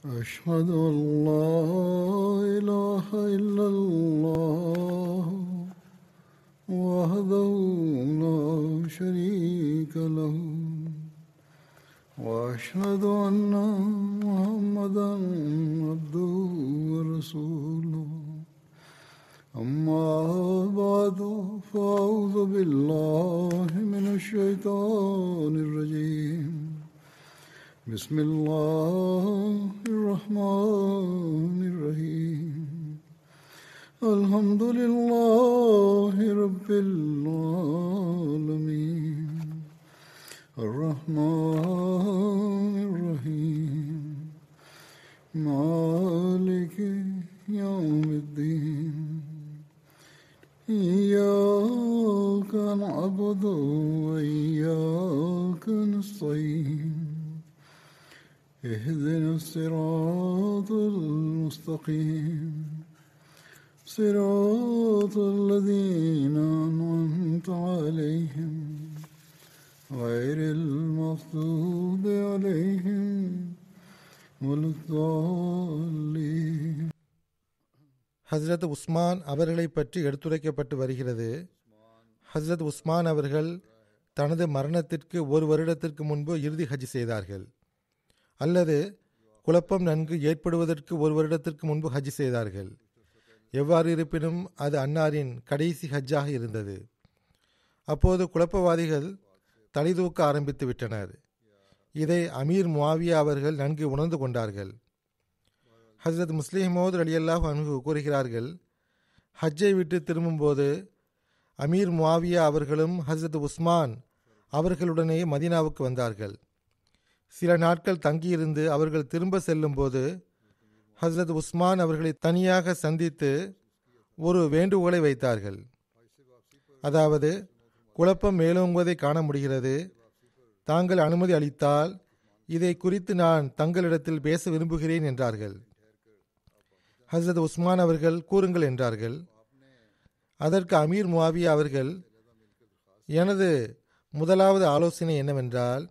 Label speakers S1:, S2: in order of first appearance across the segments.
S1: أشهد أن لا إله إلا الله وحده لا شريك له وأشهد أن محمدا عبده ورسوله أما بعد فأعوذ بالله من الشيطان الرجيم بسم الله الرحمن الرحيم الحمد لله رب العالمين الرحمن الرحيم مالك يوم الدين إياك نعبد وإياك نستعين اهدنا الصراط المستقيم صراط الذين أنعمت عليهم غير المغضوب عليهم ولا الضالين.
S2: ஹஸ்ரத் உஸ்மான் அவர்களை பற்றி எடுத்துரைக்கப்பட்டு வருகிறது. ஹஸ்ரத் உஸ்மான் அவர்கள் தனது மரணத்திற்கு ஒரு வருடத்திற்கு முன்பு இறுதி ஹஜ் செய்தார்கள், அல்லது குழப்பம் நன்கு ஏற்படுவதற்கு ஒரு வருடத்திற்கு முன்பு ஹஜ் செய்தார்கள். எவ்வாறு இருப்பினும் அது அன்னாரின் கடைசி ஹஜ்ஜாக இருந்தது. அப்போது குழப்பவாதிகள் தலைதூக்க ஆரம்பித்து விட்டனர். இதை அமீர் முஆவியா அவர்கள் நன்கு உணர்ந்து கொண்டார்கள். ஹஸ்ரத் முஸ்லிம் மௌத் ரலியல்லாஹு அன்ஹு கூறுகிறார்கள், ஹஜ்ஜை விட்டு திரும்பும்போது அமீர் முஆவியா அவர்களும் ஹஸ்ரத் உஸ்மான் அவர்களுடனே மதீனாவுக்கு வந்தார்கள். சில நாட்கள் தங்கியிருந்து அவர்கள் திரும்ப செல்லும்போது ஹஸ்ரத் உஸ்மான் அவர்களை தனியாக சந்தித்து ஒரு வேண்டுகோளை வைத்தார்கள். அதாவது, குழப்பம் மேலோங்குவதை காண முடிகிறது, தாங்கள் அனுமதி அளித்தால் இதை குறித்து நான் தங்களிடத்தில் பேச விரும்புகிறேன் என்றார்கள். ஹஸ்ரத் உஸ்மான் அவர்கள் கூறுங்கள் என்றார்கள். அதற்கு அமீர் முஆவியா அவர்கள், எனது முதலாவது ஆலோசனை என்னவென்றால்,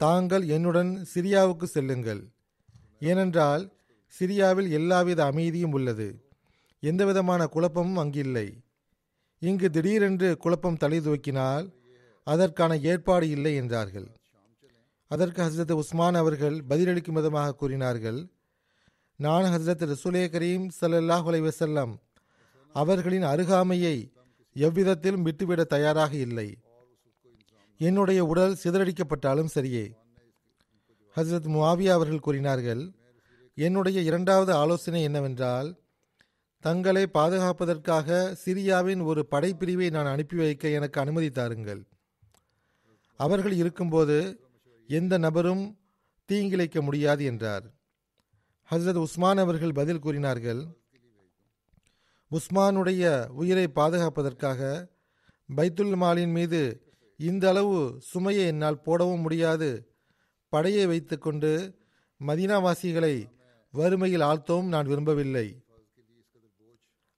S2: தாங்கள் என்னுடன் சிரியாவுக்கு செல்லுங்கள். ஏனென்றால் சிரியாவில் எல்லாவித அமைதியும் உள்ளது, எந்தவிதமான குழப்பமும் அங்கில்லை. இங்கு திடீரென்று குழப்பம் தலை தூக்கினால் அதற்கான ஏற்பாடு இல்லை என்றார்கள். அதற்கு ஹஸ்ரத் உஸ்மான் அவர்கள் பதிலளிக்கும் விதமாக கூறினார்கள், நான் ஹஸ்ரத் ரசூலே கரீம் ஸல்லல்லாஹு அலைஹி வஸல்லம் அவர்களின் அருகாமையை எவ்விதத்திலும் விட்டுவிட தயாராக இல்லை. என்னுடைய உடல் சிதறடிக்கப்பட்டாலும் சரியே. ஹஸ்ரத் முஆவியா அவர்கள் கூறினார்கள், என்னுடைய இரண்டாவது ஆலோசனை என்னவென்றால், தங்களை பாதுகாப்பதற்காக சிரியாவின் ஒரு படைப்பிரிவை நான் அனுப்பி வைக்க எனக்கு அனுமதி தாருங்கள். அவர்கள் இருக்கும்போது எந்த நபரும் தீங்கிழைக்க முடியாது என்றார். ஹஸ்ரத் உஸ்மான் அவர்கள் பதில் கூறினார்கள், உஸ்மானுடைய உயிரை பாதுகாப்பதற்காக பைத்துல் மாலின் மீது இந்த அளவு சுமையை என்னால் போடவும் முடியாது. படையை வைத்துக்கொண்டு மதீனாவாசிகளை வறுமையில் ஆழ்த்தவும் நான் விரும்பவில்லை.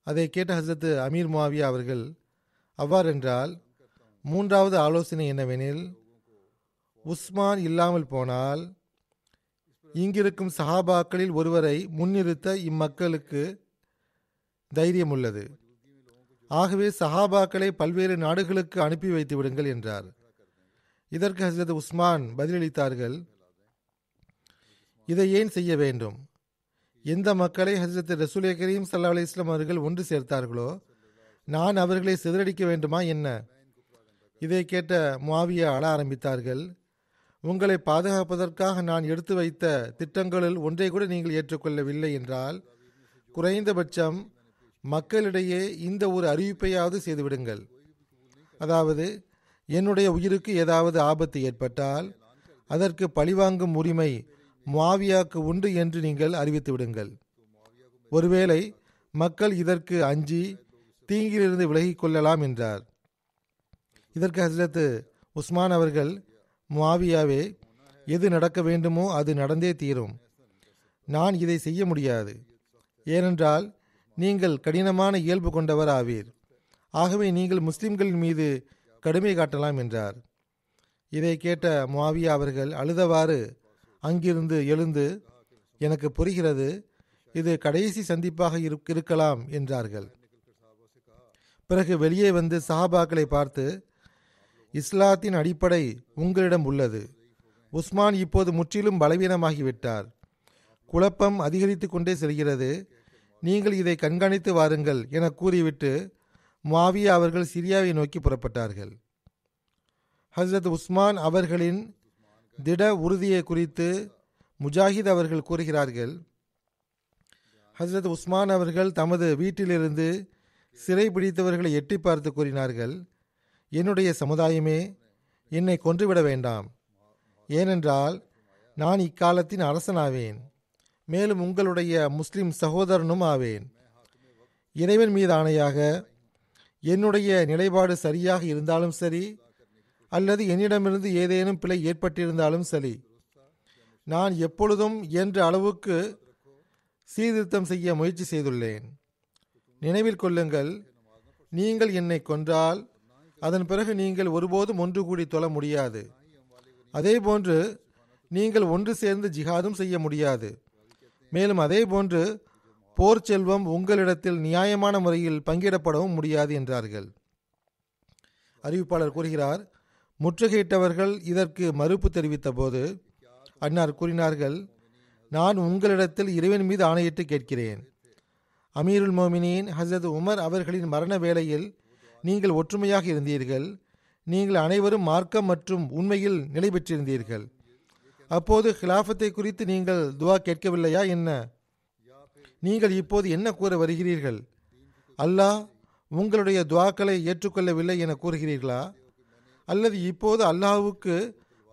S2: அதை கேட்ட ஹஸ்ரத் அமீர் முஆவியா அவர்கள், அவ்வாறென்றால் மூன்றாவது ஆலோசனை என்னவெனில், உஸ்மான் இல்லாமல் போனால் இங்கிருக்கும் சஹாபாக்களில் ஒருவரை முன்னிறுத்த இம்மக்களுக்கு தைரியம் உள்ளது. ஆகவே சஹாபாக்களை பல்வேறு நாடுகளுக்கு அனுப்பி வைத்து விடுங்கள் என்றார். இதற்கு ஹஸ்ரத் உஸ்மான் பதிலளித்தார்கள், இதை ஏன் செய்ய வேண்டும்? எந்த மக்களை ஹஸ்ரத் ரசூலே கரீம் ஸல்லல்லாஹு அலைஹி வஸல்லம் அவர்கள் ஒன்று சேர்த்தார்களோ நான் அவர்களை சிதறடிக்க வேண்டுமா என்ன? இதை கேட்ட முஆவியா அழ ஆரம்பித்தார்கள். உங்களை பாதுகாப்பதற்காக நான் எடுத்து வைத்த திட்டங்களில் ஒன்றை கூட நீங்கள் ஏற்றுக்கொள்ளவில்லை என்றால் குறைந்தபட்சம் மக்களிடையே இந்த ஒரு அறிவிப்பையாவது செய்துவிடுங்கள். அதாவது, என்னுடைய உயிருக்கு ஏதாவது ஆபத்து ஏற்பட்டால் அதற்கு பழிவாங்கும் உரிமை முஆவியாவுக்கு உண்டு என்று நீங்கள் அறிவித்து விடுங்கள். ஒருவேளை மக்கள் இதற்கு அஞ்சி தீங்கிலிருந்து விலகிக் கொள்ளலாம் என்றார். இதற்கு ஹஸ்ரத் உஸ்மான் அவர்கள், முஆவியாவே, எது நடக்க வேண்டுமோ அது நடந்தே தீரும். நான் இதை செய்ய முடியாது. ஏனென்றால் நீங்கள் கடினமான இயல்பு கொண்டவர் ஆவீர். ஆகவே நீங்கள் முஸ்லிம்களின் மீது கடுமை காட்டலாம் என்றார். இதை கேட்ட முஆவியா அவர்கள் அழுதவாறு அங்கிருந்து எழுந்து எனக்கு புரிகிறது, இது கடைசி சந்திப்பாக இருக்கலாம் என்றார்கள். பிறகு வெளியே வந்து சஹாபாக்களை பார்த்து, இஸ்லாத்தின் அடிப்படை உங்களிடம் உள்ளது. உஸ்மான் இப்போது முற்றிலும் பலவீனமாகிவிட்டார். குழப்பம் அதிகரித்து கொண்டே செல்கிறது. நீங்கள் இதை கண்காணித்து வாருங்கள் என கூறிவிட்டு முஆவியா அவர்கள் சிரியாவை நோக்கி புறப்பட்டார்கள். ஹஸ்ரத் உஸ்மான் அவர்களின் திட உறுதியை குறித்து முஜாஹித் அவர்கள் கூறுகிறார்கள், ஹஸ்ரத் உஸ்மான் அவர்கள் தமது வீட்டிலிருந்து சிறை பிடித்தவர்களை எட்டி பார்த்து கூறினார்கள், என்னுடைய சமுதாயமே, என்னை கொன்றுவிட வேண்டாம். ஏனென்றால் நான் இக்காலத்தின் அரசனாவேன், மேலும் உங்களுடைய முஸ்லிம் சகோதரனும் ஆவேன். இறைவன் மீது ஆணையாக, என்னுடைய நிலைப்பாடு சரியாக இருந்தாலும் சரி, அல்லது என்னிடமிருந்து ஏதேனும் பிழை ஏற்பட்டிருந்தாலும் சரி, நான் எப்பொழுதும் என்ற அளவுக்கு சீர்திருத்தம் செய்ய முயற்சி செய்துள்ளேன். நினைவில் கொள்ளுங்கள், நீங்கள் என்னை கொன்றால் அதன் பிறகு நீங்கள் ஒருபோதும் ஒன்று கூடி தொழ முடியாது. அதேபோன்று நீங்கள் ஒன்று சேர்ந்து ஜிஹாதும் செய்ய முடியாது. மேலும் அதேபோன்று போர் செல்வம் உங்களிடத்தில் நியாயமான முறையில் பங்கிடப்படவும் முடியாது என்றார்கள். அறிவிப்பாளர் கூறுகிறார், முற்றுகையிட்டவர்கள் இதற்கு மறுப்பு தெரிவித்த போது அன்னார் கூறினார்கள், நான் உங்களிடத்தில் இறைவன் மீது ஆணையிட்டு கேட்கிறேன். அமீருல் மோமினின் ஹசரத் உமர் அவர்களின் மரண வேளையில் நீங்கள் ஒற்றுமையாக இருந்தீர்கள். நீங்கள் அனைவரும் மார்க்கம் மற்றும் உண்மையில் நிலை பெற்றிருந்தீர்கள். அப்போது ஹிலாஃபத்தை குறித்து நீங்கள் துவா கேட்கவில்லையா என்ன? நீங்கள் இப்போது என்ன கூற வருகிறீர்கள்? அல்லாஹ் உங்களுடைய துவாக்களை ஏற்றுக்கொள்ளவில்லை என கூறுகிறீர்களா? அல்லது இப்போது அல்லாஹ்வுக்கு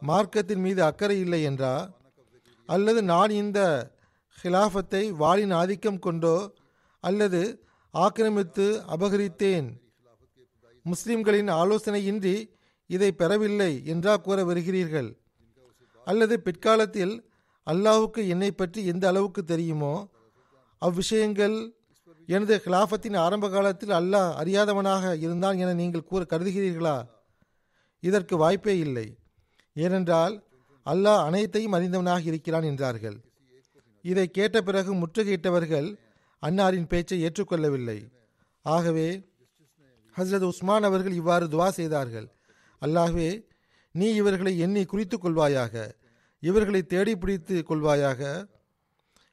S2: மார்க்கத்தின் மீது அக்கறை இல்லை என்றா? அல்லது நான் இந்த ஹிலாஃபத்தை வாளின் ஆதிக்கம் கொண்டோ அல்லது ஆக்கிரமித்து அபகரித்தேன், முஸ்லிம்களின் ஆலோசனையின்றி இதை பெறவில்லை என்றா கூற வருகிறீர்கள்? அல்லது பிற்காலத்தில் அல்லாஹ்வுக்கு என்னை பற்றி எந்த அளவுக்கு தெரியுமோ அவ்விஷயங்கள் எனது ஹிலாஃபத்தின் ஆரம்ப காலத்தில் அல்லாஹ் அறியாதவனாக இருந்தான் என நீங்கள் கருதுகிறீர்களா? இதற்கு வாய்ப்பே இல்லை. ஏனென்றால் அல்லாஹ் அனைத்தையும் அறிந்தவனாக இருக்கிறான் என்றார்கள். இதை கேட்ட பிறகு முற்றுகையிட்டவர்கள் அன்னாரின் பேச்சை ஏற்றுக்கொள்ளவில்லை. ஆகவே ஹஸ்ரத் உஸ்மான் அவர்கள் இவ்வாறு துவா செய்தார்கள், அல்லாஹ்வே, நீ இவர்களை எண்ணி குறித்து கொள்வாயாக, இவர்களை தேடி பிடித்து கொள்வாயாக,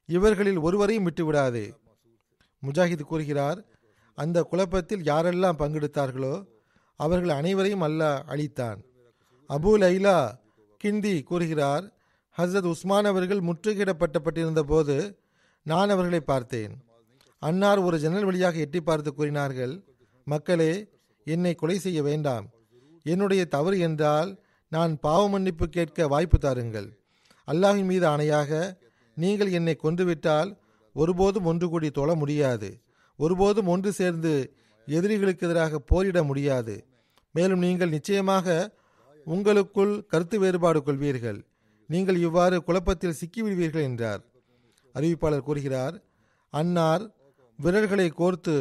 S2: இவர்களில் ஒருவரையும் விட்டுவிடாதே. முஜாஹித் கூறுகிறார், அந்த குழப்பத்தில் யாரெல்லாம் பங்கெடுத்தார்களோ அவர்கள் அனைவரையும் அல்லாஹ் அழித்தான். அபு லைலா கிண்டி கூறுகிறார், ஹஸ்ரத் உஸ்மான் அவர்கள் முற்றுகையிடப்பட்டிருந்த போது நான் அவர்களை பார்த்தேன். அன்னார் ஒரு ஜன்னல் வழியாக எட்டி பார்த்து கூறினார்கள், மக்களே, என்னை கொலை செய்ய வேண்டாம். என்னுடைய தவறு என்றால் நான் பாவ மன்னிப்பு கேட்க வாய்ப்பு தாருங்கள். அல்லாஹ்வின் மீது ஆணையாக, நீங்கள் என்னை கொன்றுவிட்டால் ஒருபோதும் ஒன்று கூடி தொழ முடியாது, ஒருபோதும் ஒன்று சேர்ந்து எதிரிகளுக்கு எதிராக போரிட முடியாது. மேலும் நீங்கள் நிச்சயமாக உங்களுக்குள் கருத்து வேறுபாடு கொள்வீர்கள். நீங்கள் இவ்வாறு குழப்பத்தில் சிக்கிவிடுவீர்கள் என்றார். அறிவிப்பாளர் கூறுகிறார், அன்னார் விரல்களை கோர்த்து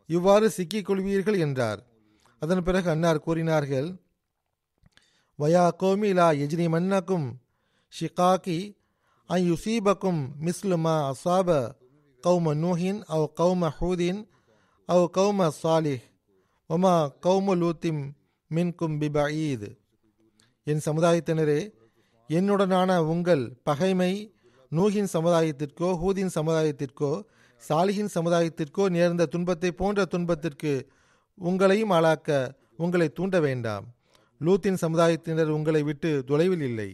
S2: இவ்வாறு சிக்கிக் கொள்வீர்கள் என்றார். அதன் பிறகு அன்னார் கூறினார்கள், வயா கோமி லா எஜ்ரி மன்னக்கும் ஷிகாக்கி ஐ யுசீபக்கும் மிஸ்லுமா அசாப கௌம நூஹின் அவ் கௌம ஹூதின் அவ் கௌம சாலிஹ் ஒமா கௌம லூத்திம் மின்கும் பிபஈத். என் சமுதாயத்தினரே, என்னுடனான உங்கள் பகைமை நூஹின் சமுதாயத்திற்கோ ஹூதின் சமுதாயத்திற்கோ சாலிஹின் சமுதாயத்திற்கோ நேர்ந்த துன்பத்தை போன்ற துன்பத்திற்கு உங்களையும் ஆளாக்க உங்களை தூண்ட வேண்டாம். லூத்தின் சமுதாயத்தினர் உங்களை விட்டு தொலைவில் இல்லை.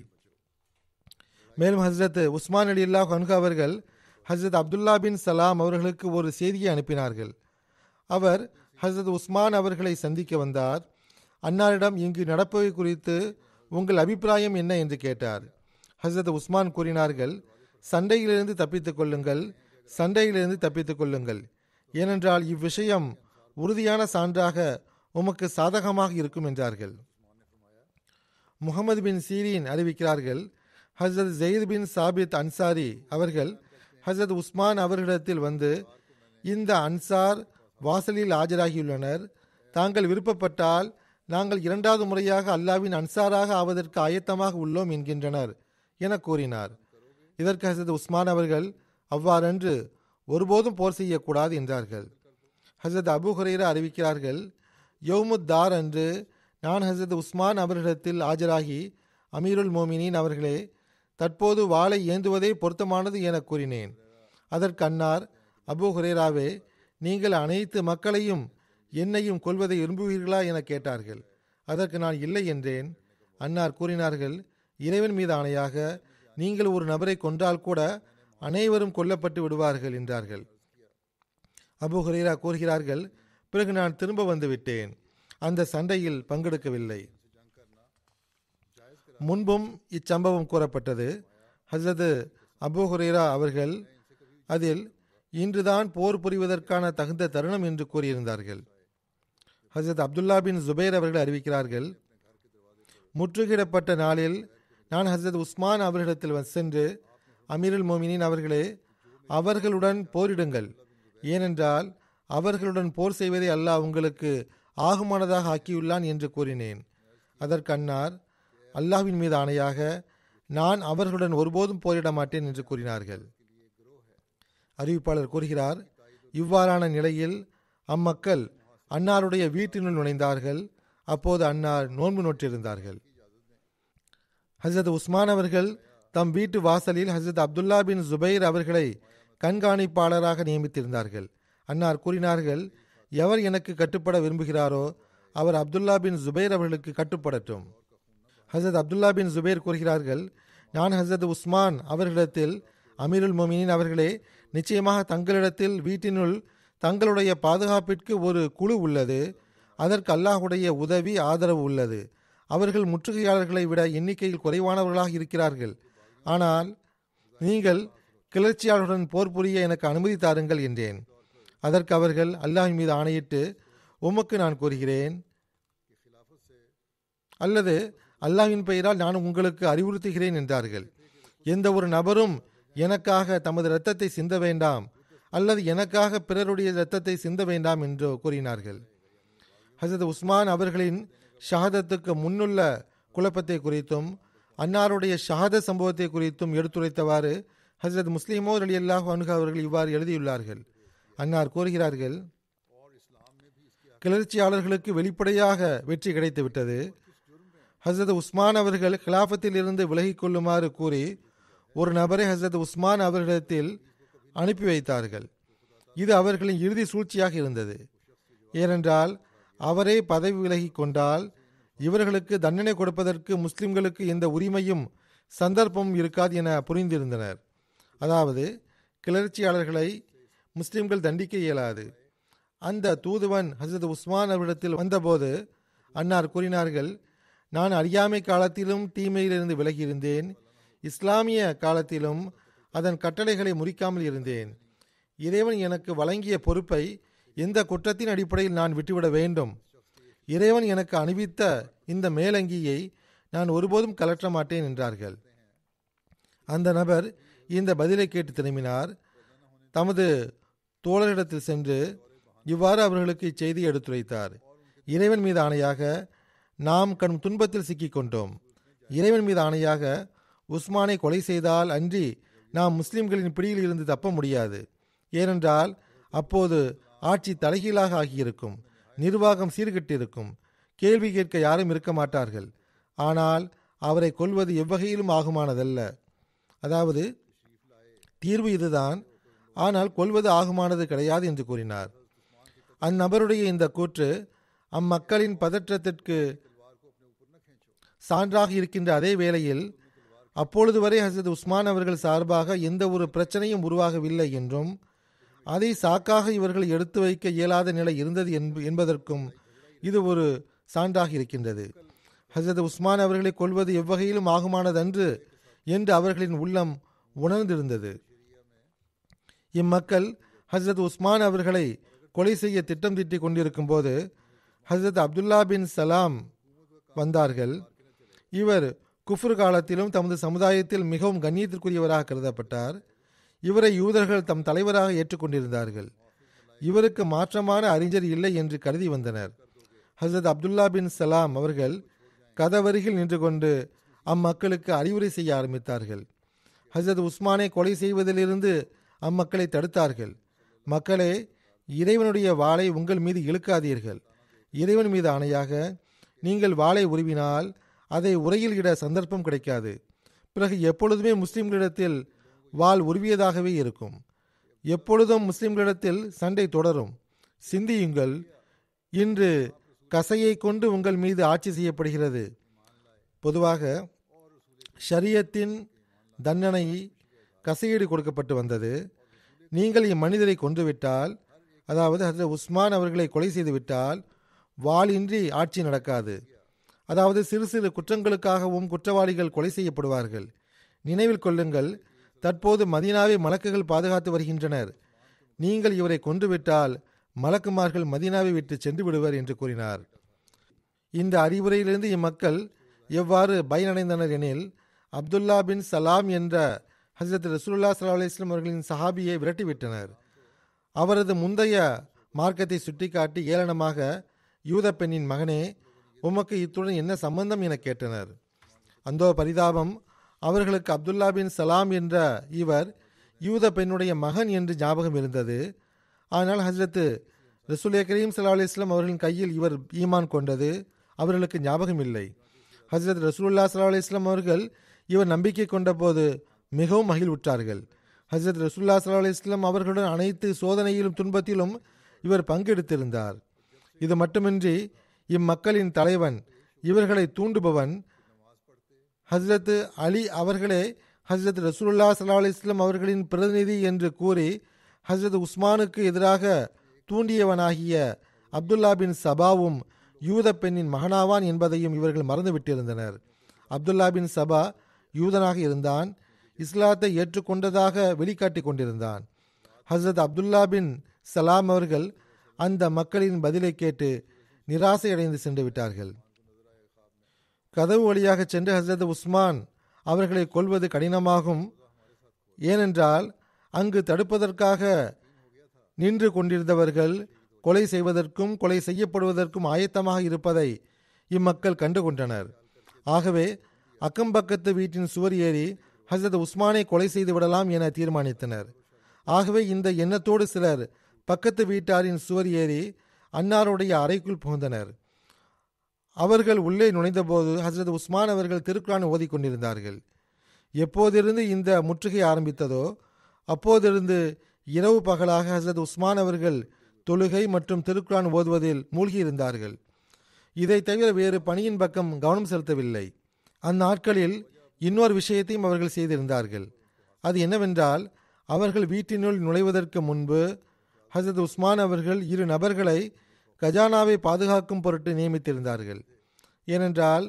S2: மேலும் ஹஸ்ரத் உஸ்மான் ரலியல்லாஹு அன்ஹு அவர்கள் ஹஸ்ரத் அப்துல்லா பின் சலாம் அவர்களுக்கு ஒரு செய்தியை அனுப்பினார்கள். அவர் ஹஸ்ரத் உஸ்மான் அவர்களை சந்திக்க வந்தார். அன்னாரிடம் இங்கு நடப்பவை குறித்து உங்கள் அபிப்பிராயம் என்ன என்று கேட்டார். ஹஸ்ரத் உஸ்மான் கூறினார்கள், சண்டையிலிருந்து தப்பித்துக் கொள்ளுங்கள், சண்டையிலிருந்து தப்பித்துக் கொள்ளுங்கள். ஏனென்றால் இவ்விஷயம் உறுதியான சான்றாக உமக்கு சாதகமாக இருக்கும் என்றார்கள். முகமது பின் சீரின் அறிவிக்கிறார்கள், ஹஸ்ரத் ஜெயித் பின் சாபித் அன்சாரி அவர்கள் ஹஸ்ரத் உஸ்மான் அவர்களிடத்தில் வந்து, இந்த அன்சார் வாசலில் ஆஜராகியுள்ளனர், தாங்கள் விருப்பப்பட்டால் நாங்கள் இரண்டாவது முறையாக அல்லாவின் அன்சாராக ஆவதற்கு ஆயத்தமாக உள்ளோம் என்கின்றனர் என கூறினார். இதற்கு ஹசரத் உஸ்மான் அவர்கள், அவ்வாறென்று ஒருபோதும் போர் செய்யக்கூடாது என்றார்கள். ஹசரத் அபு ஹுரைரா அறிவிக்கிறார்கள், யௌமுத் தார் அன்று நான் ஹசரத் உஸ்மான் அவர்களிடத்தில் ஆஜராகி, அமீருல் மோமினின் அவர்களே, தற்போது வாளை ஏந்துவதே பொருத்தமானது என கூறினேன். அதற்கு அன்னார், அபு ஹுரைராவே, நீங்கள் அனைத்து மக்களையும் என்னையும் கொல்வதை விரும்புவீர்களா என கேட்டார்கள். அதற்கு நான் இல்லை என்றேன். அன்னார் கூறினார்கள், இறைவன் மீது ஆணையாக, நீங்கள் ஒரு நபரை கொன்றால் கூட அனைவரும் கொல்லப்பட்டு விடுவார்கள் என்றார்கள். அபு ஹுரைரா கூறுகிறார்கள், பிறகு நான் திரும்ப வந்து விட்டேன். அந்த சண்டையில் பங்கெடுக்கவில்லை. முன்பும் இச்சம்பவம் கூறப்பட்டது. ஹசரத் அபு ஹுரைரா அவர்கள் அதில் இன்றுதான் போர் புரிவதற்கான தகுந்த தருணம் என்று கூறியிருந்தார்கள். ஹசரத் அப்துல்லா பின் ஜுபைர் அவர்கள் அறிவிக்கிறார்கள், முற்றுகையிடப்பட்ட நாளில் நான் ஹசரத் உஸ்மான் அவர்களிடத்தில் சென்று, அமீருல் மோமினின் அவர்களே, அவர்களுடன் போரிடுங்கள், ஏனென்றால் அவர்களுடன் போர் செய்வதை அல்லாஹ் உங்களுக்கு ஆகுமானதாக ஆக்கியுள்ளான் என்று கூறினேன். அதற்கு அன்னார், அல்லாஹ்வின் மீது ஆணையாக, நான் அவர்களுடன் ஒருபோதும் போரிட மாட்டேன் என்று கூறினார்கள். அறிவிப்பாளர் கூறுகிறார், இவ்வாறான நிலையில் அம்மக்கள் அன்னாருடைய வீட்டினுள் நுழைந்தார்கள். அப்போது அன்னார் நோன்பு நோற்றிருந்தார்கள். ஹசரத் உஸ்மான் அவர்கள் தம் வீட்டு வாசலில் ஹசரத் அப்துல்லா பின் ஜுபைர் அவர்களை கண்காணிப்பாளராக நியமித்திருந்தார்கள். அன்னார் கூறினார்கள், எவர் எனக்கு கட்டுப்பட விரும்புகிறாரோ அவர் அப்துல்லா பின் ஜுபைர் அவர்களுக்கு கட்டுப்படட்டும். ஹசரத் அப்துல்லா பின் ஜுபைர் கூறுகிறார்கள், நான் ஹசரத் உஸ்மான் அவர்களிடத்தில், அமீருல் மோமினின் அவர்களே, நிச்சயமாக தங்களிடத்தில் வீட்டினுள் தங்களுடைய பாதுகாப்பிற்கு ஒரு குழு உள்ளது. அதற்கு அல்லாஹுடைய உதவி ஆதரவு உள்ளது. அவர்கள் முற்றுகையாளர்களை விட எண்ணிக்கையில் குறைவானவர்களாக இருக்கிறார்கள். ஆனால் நீங்கள் கிளர்ச்சியாளருடன் போர் புரிய எனக்கு அனுமதி தாருங்கள் என்றேன். அதற்கு அவர்கள், அல்லாஹின் மீது ஆணையிட்டு உமக்கு நான் கூறுகிறேன், அல்லது அல்லாஹ்வின் பெயரால் நான் உங்களுக்கு அறிவுறுத்துகிறேன் என்றார்கள். எந்த ஒரு நபரும் எனக்காக தமது இரத்தத்தை சிந்த வேண்டாம், அல்லது எனக்காக பிறருடைய இரத்தத்தை சிந்த வேண்டாம் என்று கூறினார்கள். ஹசரத் உஸ்மான் அவர்களின் ஷஹாதத்துக்கு முன்னுள்ள குழப்பத்தை குறித்தும் அன்னாருடைய ஷஹாதத் சம்பவத்தை குறித்தும் எடுத்துரைத்தவாறு ஹசரத் முஸ்லிமோ ரலியல்லாஹு அன்ஹு அவர்கள் இவ்வாறு எழுதியுள்ளார்கள். அன்னார் கூறுகிறார்கள், கிளர்ச்சியாளர்களுக்கு வெளிப்படையாக வெற்றி கிடைத்துவிட்டது. ஹசரத் உஸ்மான் அவர்கள் கிலாஃபத்தில் இருந்து விலகிக் கொள்ளுமாறு கூறி ஒரு நபரை ஹசரத் உஸ்மான் அவர்களிடத்தில் அனுப்பி வைத்தார்கள். இது அவர்களின் இறுதி சூழ்ச்சியாக இருந்தது. ஏனென்றால் அவரே பதவி விலகி கொண்டால் இவர்களுக்கு தண்டனை கொடுப்பதற்கு முஸ்லிம்களுக்கு எந்த உரிமையும் சந்தர்ப்பமும் இருக்காது என புரிந்திருந்தனர். அதாவது கிளர்ச்சியாளர்களை முஸ்லிம்கள் தண்டிக்க இயலாது. அந்த தூதுவன் ஹசரத் உஸ்மான் அவரிடத்தில் வந்தபோது அன்னார் கூறினார்கள், நான் அறியாமை காலத்திலும் தீமையிலிருந்து விலகியிருந்தேன், இஸ்லாமிய காலத்திலும் அதன் கட்டளைகளை முறிக்காமல் இருந்தேன். இறைவன் எனக்கு வழங்கிய பொறுப்பை எந்த குற்றத்தின் அடிப்படையில் நான் விட்டுவிட வேண்டும்? இறைவன் எனக்கு அணிவித்த இந்த மேலங்கியை நான் ஒருபோதும் கலற்ற மாட்டேன் என்றார்கள். அந்த நபர் இந்த பதிலை கேட்டு திரும்பினார். தமது தோழரிடத்தில் சென்று இவ்வாறு அவர்களுக்கு இச்செய்தி எடுத்துரைத்தார். இறைவன் மீது ஆணையாக, நாம் கடும் துன்பத்தில் சிக்கிக் கொண்டோம். இறைவன் மீது ஆணையாக, உஸ்மானை கொலை செய்தால் அன்றி நாம் முஸ்லிம்களின் பிடியில் இருந்து தப்ப முடியாது. ஏனென்றால் அப்போது ஆட்சி தலைகீழாக ஆகியிருக்கும், நிர்வாகம் சீர்கெட்டிருக்கும், கேள்வி கேட்க யாரும் இருக்க மாட்டார்கள். ஆனால் அவரை கொல்வது எவ்வகையிலும் ஆகுமானதல்ல. அதாவது தீர்வு இதுதான், ஆனால் கொல்வது ஆகுமானது கிடையாது என்று கூறினார். அந்நபருடைய இந்த கூற்று அம்மக்களின் பதற்றத்திற்கு சான்றாக இருக்கின்ற அதே வேளையில் அப்பொழுது வரை ஹசரத் உஸ்மான் அவர்கள் சார்பாக எந்த ஒரு பிரச்சனையும் உருவாகவில்லை என்றும் அதை சாக்காக இவர்கள் எடுத்து வைக்க இயலாத நிலை இருந்தது என்பதற்கும் இது ஒரு சான்றாக இருக்கின்றது. ஹசரத் உஸ்மான் அவர்களை கொல்வது எவ்வகையிலும் ஆகுமானதன்று என்று அவர்களின் உள்ளம் உணர்ந்திருந்தது. இம்மக்கள் ஹசரத் உஸ்மான் அவர்களை கொலை செய்ய திட்டம் தீட்டிக் கொண்டிருக்கும் போது ஹசரத் அப்துல்லா பின் சலாம் வந்தார்கள். இவர் குஃப்ர் காலத்திலும் தமது சமுதாயத்தில் மிகவும் கண்ணியத்திற்குரியவராக கருதப்பட்டார். இவரை யூதர்கள் தம் தலைவராக ஏற்றுக்கொண்டிருந்தார்கள். இவருக்கு மாற்றமான அறிஞர் இல்லை என்று கருதி வந்தனர். ஹசரத் அப்துல்லா பின் சலாம் அவர்கள் கதவருகில் நின்று கொண்டு அம்மக்களுக்கு அறிவுரை செய்ய ஆரம்பித்தார்கள். ஹசரத் உஸ்மானை கொலை செய்வதிலிருந்து அம்மக்களை தடுத்தார்கள். மக்களே, இறைவனுடைய வாளை உங்கள் மீது இழுக்காதீர்கள். இறைவன் மீது ஆணையாக, நீங்கள் வாளை உருவினால் அதை உரையில் இட சந்தர்ப்பம் கிடைக்காது. பிறகு எப்பொழுதுமே முஸ்லிம்களிடத்தில் வாள் உருவியதாகவே இருக்கும். எப்பொழுதும் முஸ்லிம்களிடத்தில் சண்டை தொடரும். சிந்தியுங்கள், இன்று கசையை கொண்டு உங்கள் மீது ஆட்சி செய்யப்படுகிறது. பொதுவாக ஷரியத்தின் தண்டனை கசையீடு கொடுக்கப்பட்டு வந்தது. நீங்கள் இம்மனிதரை கொன்றுவிட்டால், அதாவது ஹஜ்ரத் உஸ்மான் அவர்களை கொலை செய்துவிட்டால் வாளின்றி ஆட்சி நடக்காது. அதாவது சிறு சிறு குற்றங்களுக்காகவும் குற்றவாளிகள் கொலை செய்யப்படுவார்கள். நினைவில் கொள்ளுங்கள், தற்போது மதீனாவை மலக்குகள் பாதுகாத்து வருகின்றனர். நீங்கள் இவரை கொன்றுவிட்டால் மலக்குமார்கள் மதீனாவை விட்டு சென்று விடுவர் என்று கூறினார். இந்த அறிவுரையிலிருந்து இம்மக்கள் எவ்வாறு பயனடைந்தனர் எனில், அப்துல்லா பின் சலாம் என்ற ஹஜ்ரத் ரசூலுல்லாஹி ஸல்லல்லாஹு அலைஹி வஸல்லம் அவர்களின் சஹாபியை விரட்டிவிட்டனர். அவரது முந்தைய மார்க்கத்தை சுட்டிக்காட்டி ஏளனமாக, யூத பெண்ணின் மகனே, உமக்கு இத்துடன் என்ன சம்பந்தம் என கேட்டனர். அந்தோ பரிதாபம், அவர்களுக்கு அப்துல்லா பின் சலாம் என்ற இவர் யூத பெண்ணுடைய மகன் என்று ஞாபகம் இருந்தது. ஆனால் ஹஜ்ரத் ரசூல் கரீம் ஸல்லல்லாஹு அலைஹி வஸல்லம் அவர்களின் கையில் இவர் ஈமான் கொண்டது அவர்களுக்கு ஞாபகம் இல்லை. ஹஜ்ரத் ரசூலுல்லாஹி ஸல்லல்லாஹு அலைஹி வஸல்லம் அவர்கள் இவர் நம்பிக்கை கொண்ட போது மிகவும் மகிழ்வுற்றார்கள். ஹஜ்ரத் ரசூலுல்லாஹி ஸல்லல்லாஹு அலைஹி வஸல்லம் அவர்களுடன் அனைத்து சோதனையிலும் துன்பத்திலும் இவர் பங்கெடுத்திருந்தார். இது மட்டுமின்றி இம்மக்களின் தலைவன், இவர்களை தூண்டுபவன் ஹஜ்ரத் அலி அவர்களே ஹஜ்ரத் ரசூலுல்லாஹி ஸல்லல்லாஹு அலைஹி வஸல்லம் அவர்களின் பிரதிநிதி என்று கூறி ஹஜ்ரத் உஸ்மானுக்கு எதிராக தூண்டியவனாகிய அப்துல்லா பின் சபாவும் யூத பெண்ணின் மகனாவான் என்பதையும் இவர்கள் மறந்துவிட்டிருந்தனர். அப்துல்லா பின் சபா யூதனாக இருந்தான். இஸ்லாத்தை ஏற்றுக்கொண்டதாக வெளிக்காட்டி கொண்டிருந்தான். ஹஜ்ரத் அப்துல்லா பின் சலாம் அவர்கள் அந்த மக்களின் பதிலை கேட்டு நிராசையடைந்து சென்று விட்டார்கள். கதவு வழியாக சென்று ஹஜ்ரத் உஸ்மான் அவர்களை கொல்வது கடினமாகும். ஏனென்றால் அங்கு தடுப்பதற்காக நின்று கொண்டிருந்தவர்கள் கொலை செய்வதற்கும் கொலை செய்யப்படுவதற்கும் ஆயத்தமாக இருப்பதை இம்மக்கள் கண்டுகொண்டனர். ஆகவே அக்கம்பக்கத்து வீட்டின் சுவர் ஏறி ஹஜ்ரத் உஸ்மானை கொலை செய்து விடலாம் என தீர்மானித்தனர். ஆகவே இந்த எண்ணத்தோடு சிலர் பக்கத்து வீட்டாரின் சுவர் ஏறி அன்னாருடைய அறைக்குள் புகுந்தனர். அவர்கள் உள்ளே நுழைந்தபோது ஹஜ்ரத் உஸ்மான் அவர்கள் திருக்குரான் ஓதிக்கொண்டிருந்தார்கள். எப்போதிருந்து இந்த முற்றுகை ஆரம்பித்ததோ அப்போதிருந்து இரவு பகலாக ஹஜ்ரத் உஸ்மான் அவர்கள் தொழுகை மற்றும் திருக்குரான் ஓதுவதில் மூழ்கியிருந்தார்கள். இதை தவிர வேறு பணியின் பக்கம் கவனம் செலுத்தவில்லை. அந்நாட்களில் இன்னொரு விஷயத்தையும் அவர்கள் செய்திருந்தார்கள். அது என்னவென்றால், அவர்கள் வீட்டினுள் நுழைவதற்கு முன்பு ஹஜ்ரத் உஸ்மான் அவர்கள் 2 நபர்களை கஜானாவை பாதுகாக்கும் பொருட்டு நியமித்திருந்தார்கள். ஏனென்றால்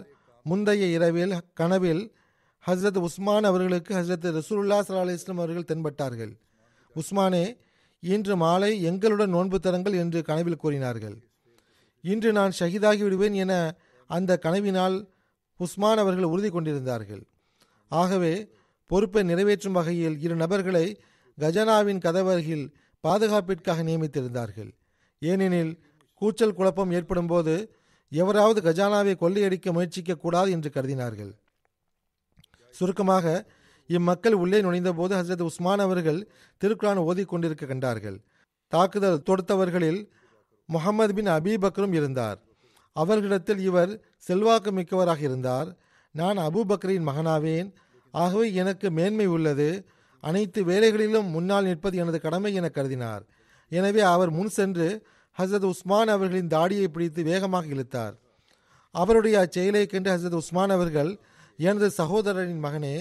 S2: முந்தைய இரவில் கனவில் ஹஜ்ரத் உஸ்மான் அவர்களுக்கு ஹஜ்ரத் ரசூலுல்லாஹி ஸல்லல்லாஹு அலைஹி வஸல்லம் அவர்கள் தென்பட்டார்கள். உஸ்மானே, இன்று மாலை எங்களுடன் நோன்பு தருங்கள் என்று கனவில் கூறினார்கள். இன்று நான் ஷஹீதாகி விடுவேன் என அந்த கனவினால் உஸ்மான் அவர்கள் உறுதி கொண்டிருந்தார்கள். ஆகவே பொறுப்பை நிறைவேற்றும் வகையில் 2 நபர்களை கஜனாவின் கதவருகில் பாதுகாப்பிற்காக நியமித்திருந்தார்கள். ஏனெனில் கூச்சல் குழப்பம் ஏற்படும் போது எவராவது கஜானாவை கொள்ளையடிக்க முயற்சிக்க கூடாது என்று கருதினார்கள். சுருக்கமாக, இம்மக்கள் உள்ளே நுழைந்த போது ஹஜ்ரத் உஸ்மான் அவர்கள் திருக்குரான் ஓதிக்கொண்டிருக்க கண்டார்கள். தாக்குதல் தொடுத்தவர்களில் முஹம்மது பின் அபி பக்ரும் இருந்தார். அவர்களிடத்தில் இவர் செல்வாக்கு மிக்கவராக இருந்தார். நான் அபு பக்ரின் மகனாவேன், ஆகவே எனக்கு மேன்மை உள்ளது, அனைத்து வேலைகளிலும் முன்னால் நிற்பது எனது கடமை என கருதினார். எனவே அவர் முன் சென்று ஹஜ்ரத் உஸ்மான் அவர்களின் தாடியை பிடித்து வேகமாக இழுத்தார். அவருடைய அச்செயலை கண்டு ஹஜ்ரத் உஸ்மான் அவர்கள், எனது சகோதரரின் மகனே,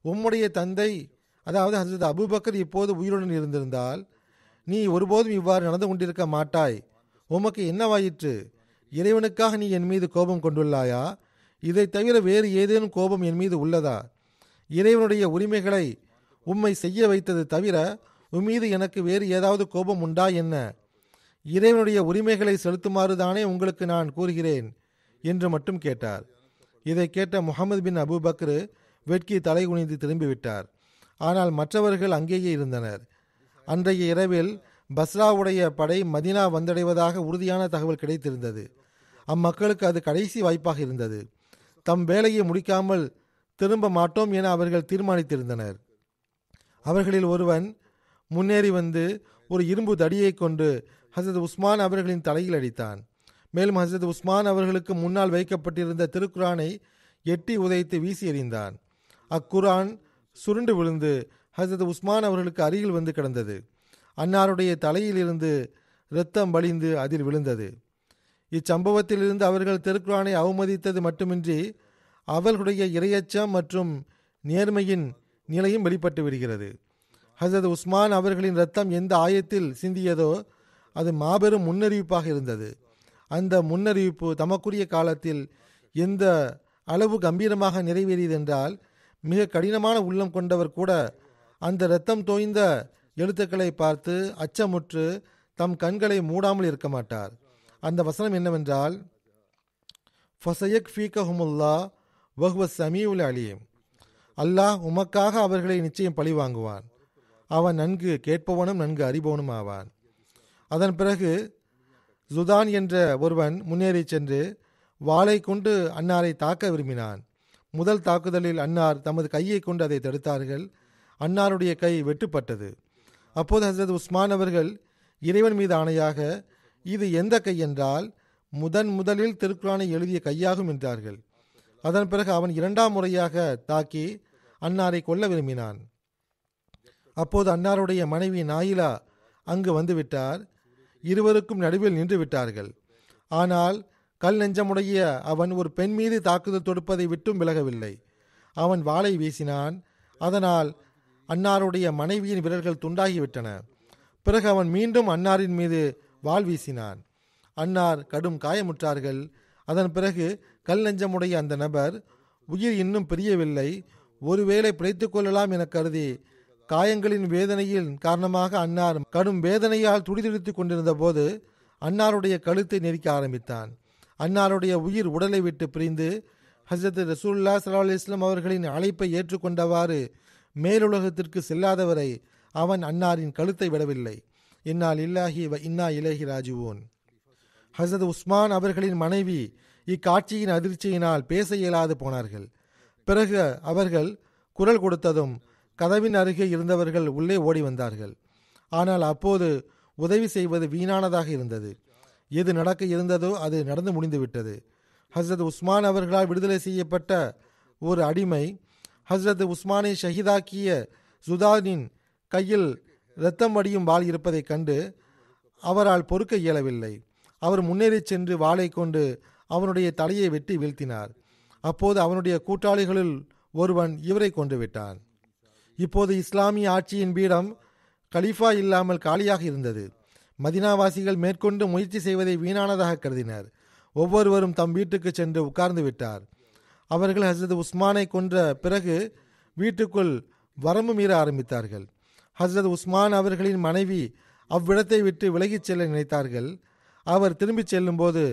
S2: உம்முடைய தந்தை அதாவது ஹஜ்ரத் அபூபக்கர் இப்போது உயிருடன் இருந்திருந்தால் நீ ஒருபோதும் இவ்வாறு நடந்து கொண்டிருக்க மாட்டாய். உமக்கு என்னவாயிற்று? இறைவனுக்காக நீ என் மீது கோபம் கொண்டுள்ளாயா? இதை தவிர வேறு ஏதேனும் கோபம் என் மீது உள்ளதா? இறைவனுடைய உரிமைகளை உம்மை செய்ய வைத்தது தவிர உம்மீது எனக்கு வேறு ஏதாவது கோபம் உண்டா என்ன? இறைவனுடைய உரிமைகளை செலுத்துமாறு தானே உங்களுக்கு நான் கூறுகிறேன் என்று மட்டும் கேட்டார். இதை கேட்ட முஹம்மது பின் அபூபக்கர் வெட்கி தலை குனிந்து திரும்பிவிட்டார். ஆனால் மற்றவர்கள் அங்கேயே இருந்தனர். அன்றைய இரவில் பஸ்ராவுடைய படை மதீனா வந்தடைவதாக உறுதியான தகவல் கிடைத்திருந்தது. அம்மக்களுக்கு அது கடைசி வாய்ப்பாக இருந்தது. தம் வேலையை முடிக்காமல் திரும்ப மாட்டோம் என அவர்கள் தீர்மானித்திருந்தனர். அவர்களில் ஒருவன் முன்னேறி வந்து ஒரு இரும்பு தடியை கொண்டு ஹசரத் உஸ்மான் அவர்களின் தலையில் அடித்தான். மேலும் ஹசரத் உஸ்மான் அவர்களுக்கு முன்னால் வைக்கப்பட்டிருந்த திருக்குரானை எட்டி உதைத்து வீசி எறிந்தான். அக்குரான் சுருண்டு விழுந்து ஹசரத் உஸ்மான் அவர்களுக்கு அருகில் வந்து கிடந்தது. அன்னாருடைய தலையிலிருந்து இரத்தம் வழிந்து அதில் விழுந்தது. இச்சம்பவத்திலிருந்து அவர்கள் திருக்குரானை அவமதித்தது மட்டுமின்றி அவர்களுடைய இரையச்சம் மற்றும் நேர்மையின் நிலையும் வெளிப்பட்டு விடுகிறது. ஹசரத் உஸ்மான் அவர்களின் இரத்தம் எந்த ஆயத்தில் சிந்தியதோ அது மாபெரும் முன்னறிவிப்பாக இருந்தது. அந்த முன்னறிவிப்பு தமக்குரிய காலத்தில் எந்த அளவு கம்பீரமாக நிறைவேறியதென்றால் மிக கடினமான உள்ளம் கொண்டவர் கூட அந்த இரத்தம் தோய்ந்த எழுத்துக்களை பார்த்து அச்சமுற்று தம் கண்களை மூடாமல் இருக்க மாட்டார். அந்த வசனம் என்னவென்றால், ஃபஸயக் ஃபீகஹுமுல்லா வஹ்வ ஸமீஉல் அலீம், அல்லாஹ் உமக்காக அவர்களை நிச்சயம் பழி வாங்குவான், அவன் நன்கு கேட்பவனும் நன்கு அறிபவனும் ஆவான். அதன் பிறகு ஜுதான் என்ற ஒருவன் முன்னேறி சென்று வாளை கொண்டு அன்னாரை தாக்க விரும்பினான். முதல் தாக்குதலில் அன்னார் தமது கையை கொண்டு அதை தடுத்தார்கள். அன்னாருடைய கை வெட்டுப்பட்டது. அப்போது ஹசரத் உஸ்மான் அவர்கள் இறைவன் மீது ஆணையாக, இது எந்த கை என்றால் முதலில் திருக்குரானை எழுதிய கையாகும் என்றார்கள். அதன் பிறகு அவன் இரண்டாம் முறையாக தாக்கி அன்னாரை கொல்ல விரும்பினான். அப்போது அன்னாருடைய மனைவி நாயிலா அங்கு வந்துவிட்டார். இருவருக்கும் நடுவில் நின்று விட்டார்கள். ஆனால் கல் நெஞ்சமுடைய அவன் ஒரு பெண் மீது தாக்குதல் தொடுப்பதை விட்டும் விலகவில்லை. அவன் வாளை வீசினான். அதனால் அன்னாருடைய மனைவியின் விரல்கள் துண்டாகிவிட்டன. பிறகு அவன் மீண்டும் அன்னாரின் மீது வாள் வீசினான். அன்னார் கடும் காயமுற்றார்கள். அதன் பிறகு கல் நெஞ்சமுடைய அந்த நபர் உயிர் இன்னும் பிரியவில்லை, ஒருவேளை பிழைத்துக் கொள்ளலாம் என கருதி காயங்களின் வேதனையின் காரணமாக அன்னார் கடும் வேதனையால் துடிதுடித்துக் கொண்டிருந்த போது அன்னாருடைய கழுத்தை நெரிக்க ஆரம்பித்தான். அன்னாருடைய உயிர் உடலை விட்டு பிரிந்து ஹஸ்ரத் ரசூலுல்லாஹி ஸல்லல்லாஹு அலைஹி வஸல்லம் அவர்களின் அழைப்பை ஏற்றுக்கொண்டவாறு மேலுலகத்திற்கு செல்லாதவரை அவன் அன்னாரின் கழுத்தை விடவில்லை. இன்னா லில்லாஹி வ இன்னா இலைஹி ராஜிஊன். ஹஸ்ரத் உஸ்மான் அவர்களின் மனைவி இக்காட்சியின் அதிர்ச்சியினால் பேச இயலாது போனார்கள். பிறகு அவர்கள் குரல் கொடுத்ததும் கதவின் அருகே இருந்தவர்கள் உள்ளே ஓடி வந்தார்கள். ஆனால் அப்போது உதவி செய்வது வீணானதாக இருந்தது. எது நடக்க இருந்ததோ அது நடந்து முடிந்துவிட்டது. ஹஸ்ரத் உஸ்மான் அவர்களால் விடுதலை செய்யப்பட்ட ஒரு அடிமை ஹஸ்ரத் உஸ்மானை ஷஹீதாக்கிய ஜுதானின் கையில் இரத்தம் வடியும் வாள் இருப்பதைக் கண்டு அவரால் பொறுக்க இயலவில்லை. அவர் முன்னேறி சென்று வாளை கொண்டு அவனுடைய தலையை வெட்டி வீழ்த்தினார். அப்போது அவனுடைய கூட்டாளிகளில் ஒருவன் இவரை கொண்டு விட்டான். இப்போது இஸ்லாமிய ஆட்சியின் பீடம் கலீஃபா இல்லாமல் காலியாக இருந்தது. மதினாவாசிகள் மேற்கொண்டு முயற்சி செய்வதை வீணானதாக கருதினர். ஒவ்வொருவரும் தம் வீட்டுக்கு சென்று உட்கார்ந்து விட்டார். அவர்கள் ஹஸ்ரத் உஸ்மானை கொன்ற பிறகு வீட்டுக்குள் வரம்பு மீற ஆரம்பித்தார்கள். ஹஸ்ரத் உஸ்மான் அவர்களின் மனைவி அவ்விடத்தை விட்டு விலகிச் செல்ல நினைத்தார்கள். அவர் திரும்பிச் செல்லும் போது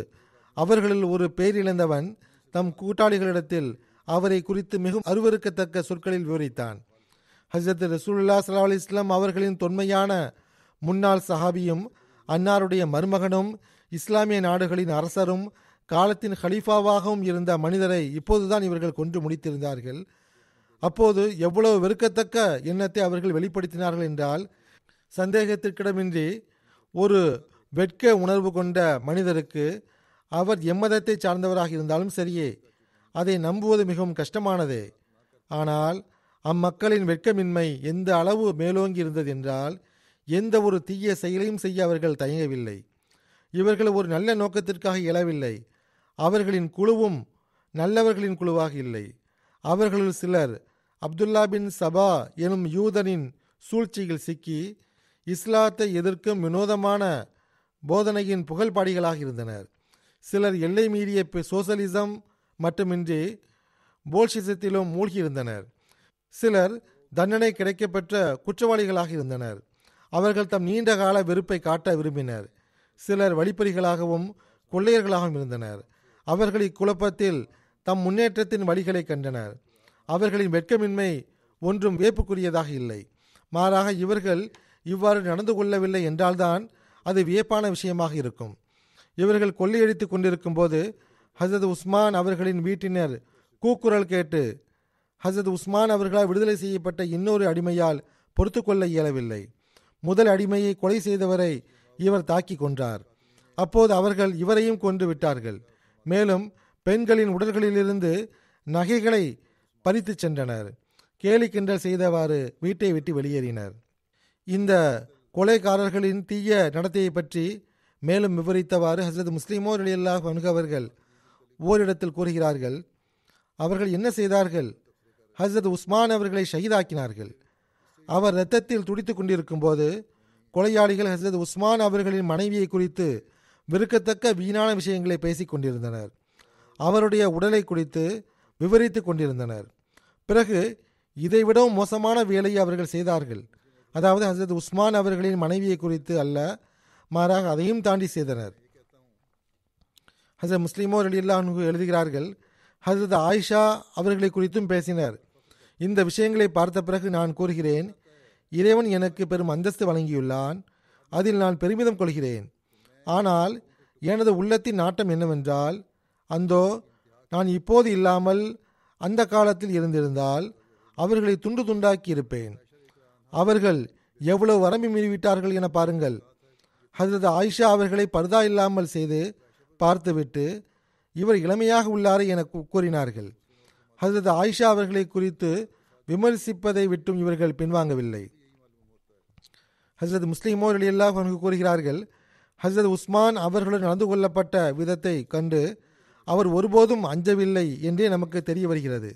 S2: அவர்களில் ஒரு பேரிழந்தவன் தம் கூட்டாளிகளிடத்தில் அவரை குறித்து மிகவும் அருவருக்கத்தக்க சொற்களில் விவரித்தான். ஹஸ்ரத் ரசூலுல்லாஹி ஸல்லல்லாஹு அலைஹி வஸல்லம் அவர்களின் தொன்மையான முன்னாள் சஹாபியும் அன்னாருடைய மருமகனும் இஸ்லாமிய நாடுகளின் அரசரும் காலத்தின் ஹலீஃபாவாகவும் இருந்த மனிதரை இப்போதுதான் இவர்கள் கொன்று முடித்திருந்தார்கள். அப்போது எவ்வளவு வெறுக்கத்தக்க எண்ணத்தை அவர்கள் வெளிப்படுத்தினார்கள் என்றால், சந்தேகத்திற்கிடமின்றி ஒரு வெட்க உணர்வு கொண்ட மனிதருக்கு அவர் எம்மதத்தை சார்ந்தவராக இருந்தாலும் சரியே, அதை நம்புவது மிகவும் கஷ்டமானதே. ஆனால் அம்மக்களின் வெட்கமின்மை எந்த அளவு மேலோங்கி இருந்தது என்றால், எந்த ஒரு தீய செயலையும் செய்ய அவர்கள் தயங்கவில்லை. இவர்கள் ஒரு நல்ல நோக்கத்திற்காக எழவில்லை. அவர்களின் குழுவும் நல்லவர்களின் குழுவாக இல்லை. அவர்களில் சிலர் அப்துல்லா பின் சபா எனும் யூதனின் சூழ்ச்சியில் சிக்கி இஸ்லாத்தை எதிர்க்கும் வினோதமான போதனையின் புகழ்பாடிகளாக இருந்தனர். சிலர் எல்லை மீறிய சோசலிசம் மட்டுமின்றி போல்ஷிசத்திலும் மூழ்கியிருந்தனர். சிலர் தண்டனை கிடைக்கப்பெற்ற குற்றவாளிகளாக இருந்தனர். அவர்கள் தம் நீண்ட கால வெறுப்பை காட்ட விரும்பினர். சிலர் வழிப்பறிகளாகவும் கொள்ளையர்களாகவும் இருந்தனர். அவர்கள் இக்குழப்பத்தில் தம் முன்னேற்றத்தின் வழிகளை கண்டனர். அவர்களின் வெட்கமின்மை ஒன்றும் வியப்புக்குரியதாக இல்லை. மாறாக இவர்கள் இவ்வாறு நடந்து கொள்ளவில்லை என்றால்தான் அது வியப்பான விஷயமாக இருக்கும். இவர்கள் கொள்ளையடித்து கொண்டிருக்கும் போது ஹசரத் உஸ்மான் அவர்களின் வீட்டினர் கூக்குரல் கேட்டு ஹசரத் உஸ்மான் அவர்களால் விடுதலை செய்யப்பட்ட இன்னொரு அடிமையால் பொறுத்து கொள்ள இயலவில்லை. முதல் அடிமையை கொலை செய்தவரை இவர் தாக்கி கொன்றார். அப்போது அவர்கள் இவரையும் கொன்று விட்டார்கள். மேலும் பெண்களின் உடல்களிலிருந்து நகைகளை பறித்து சென்றனர். கேலி கிண்டல் செய்தவாறு வீட்டை விட்டு வெளியேறினர். இந்த கொலைகாரர்களின் தீய நடத்தையை பற்றி மேலும் விவரித்தவாறு ஹஸ்ரத் முஸ்லிமோ ரலியல்லாஹு அன்ஹு அவர்கள் ஓரிடத்தில் கூறுகிறார்கள், அவர்கள் என்ன செய்தார்கள்? ஹஸ்ரத் உஸ்மான் அவர்களை ஷஹீதாக்கினார்கள். அவர் இரத்தத்தில் துடித்துக் கொண்டிருக்கும் போது கொலையாளிகள் ஹஸ்ரத் உஸ்மான் அவர்களின் மனைவியை குறித்து வெறுக்கத்தக்க வீணான விஷயங்களை பேசிக் கொண்டிருந்தனர். அவருடைய உடலை குறித்து விவரித்து கொண்டிருந்தனர். பிறகு இதைவிடவும் மோசமான வேலையை அவர்கள் செய்தார்கள். அதாவது ஹஸ்ரத் உஸ்மான் அவர்களின் மனைவியை குறித்து அல்ல, மாறாக அதையும் தாண்டி செய்தனர். ஹஸ்ரத் முஸ்லிமோ ரலியல்லாஹு அன்ஹு எழுதுகிறார்கள், ஹஸ்ரத் ஆயிஷா அவர்களை குறித்தும் பேசினர். இந்த விஷயங்களை பார்த்த பிறகு நான் கூறுகிறேன், இறைவன் எனக்கு பெரும் அந்தஸ்து வழங்கியுள்ளான், அதில் நான் பெருமிதம் கொள்கிறேன். ஆனால் எனது உள்ளத்தின் நாட்டம் என்னவென்றால், அந்தோ நான் இப்போது இல்லாமல் அந்த காலத்தில் இருந்திருந்தால் அவர்களை துண்டு துண்டாக்கி இருப்பேன். அவர்கள் எவ்வளவு வரம்பு மீறிவிட்டார்கள் என பாருங்கள். ஹஸ்ரத் ஆயிஷா அவர்களை பர்தா இல்லாமல் செய்து பார்த்துவிட்டு இவர் இளமையாக உள்ளாரே என கூறினார்கள். ஹஸ்ரத் ஆயிஷா அவர்களை குறித்து விமர்சிப்பதை விட்டும் இவர்கள் பின்வாங்கவில்லை. ஹஸ்ரத் முஸ்லிமோ ரலியல்லாஹு அன்ஹு கூறுகிறார்கள், ஹஸ்ரத் உஸ்மான் அவர்களுடன் நடந்து கொள்ளப்பட்ட விதத்தை கண்டு அவர் ஒருபோதும் அஞ்சவில்லை என்றே நமக்கு தெரிய வருகிறது.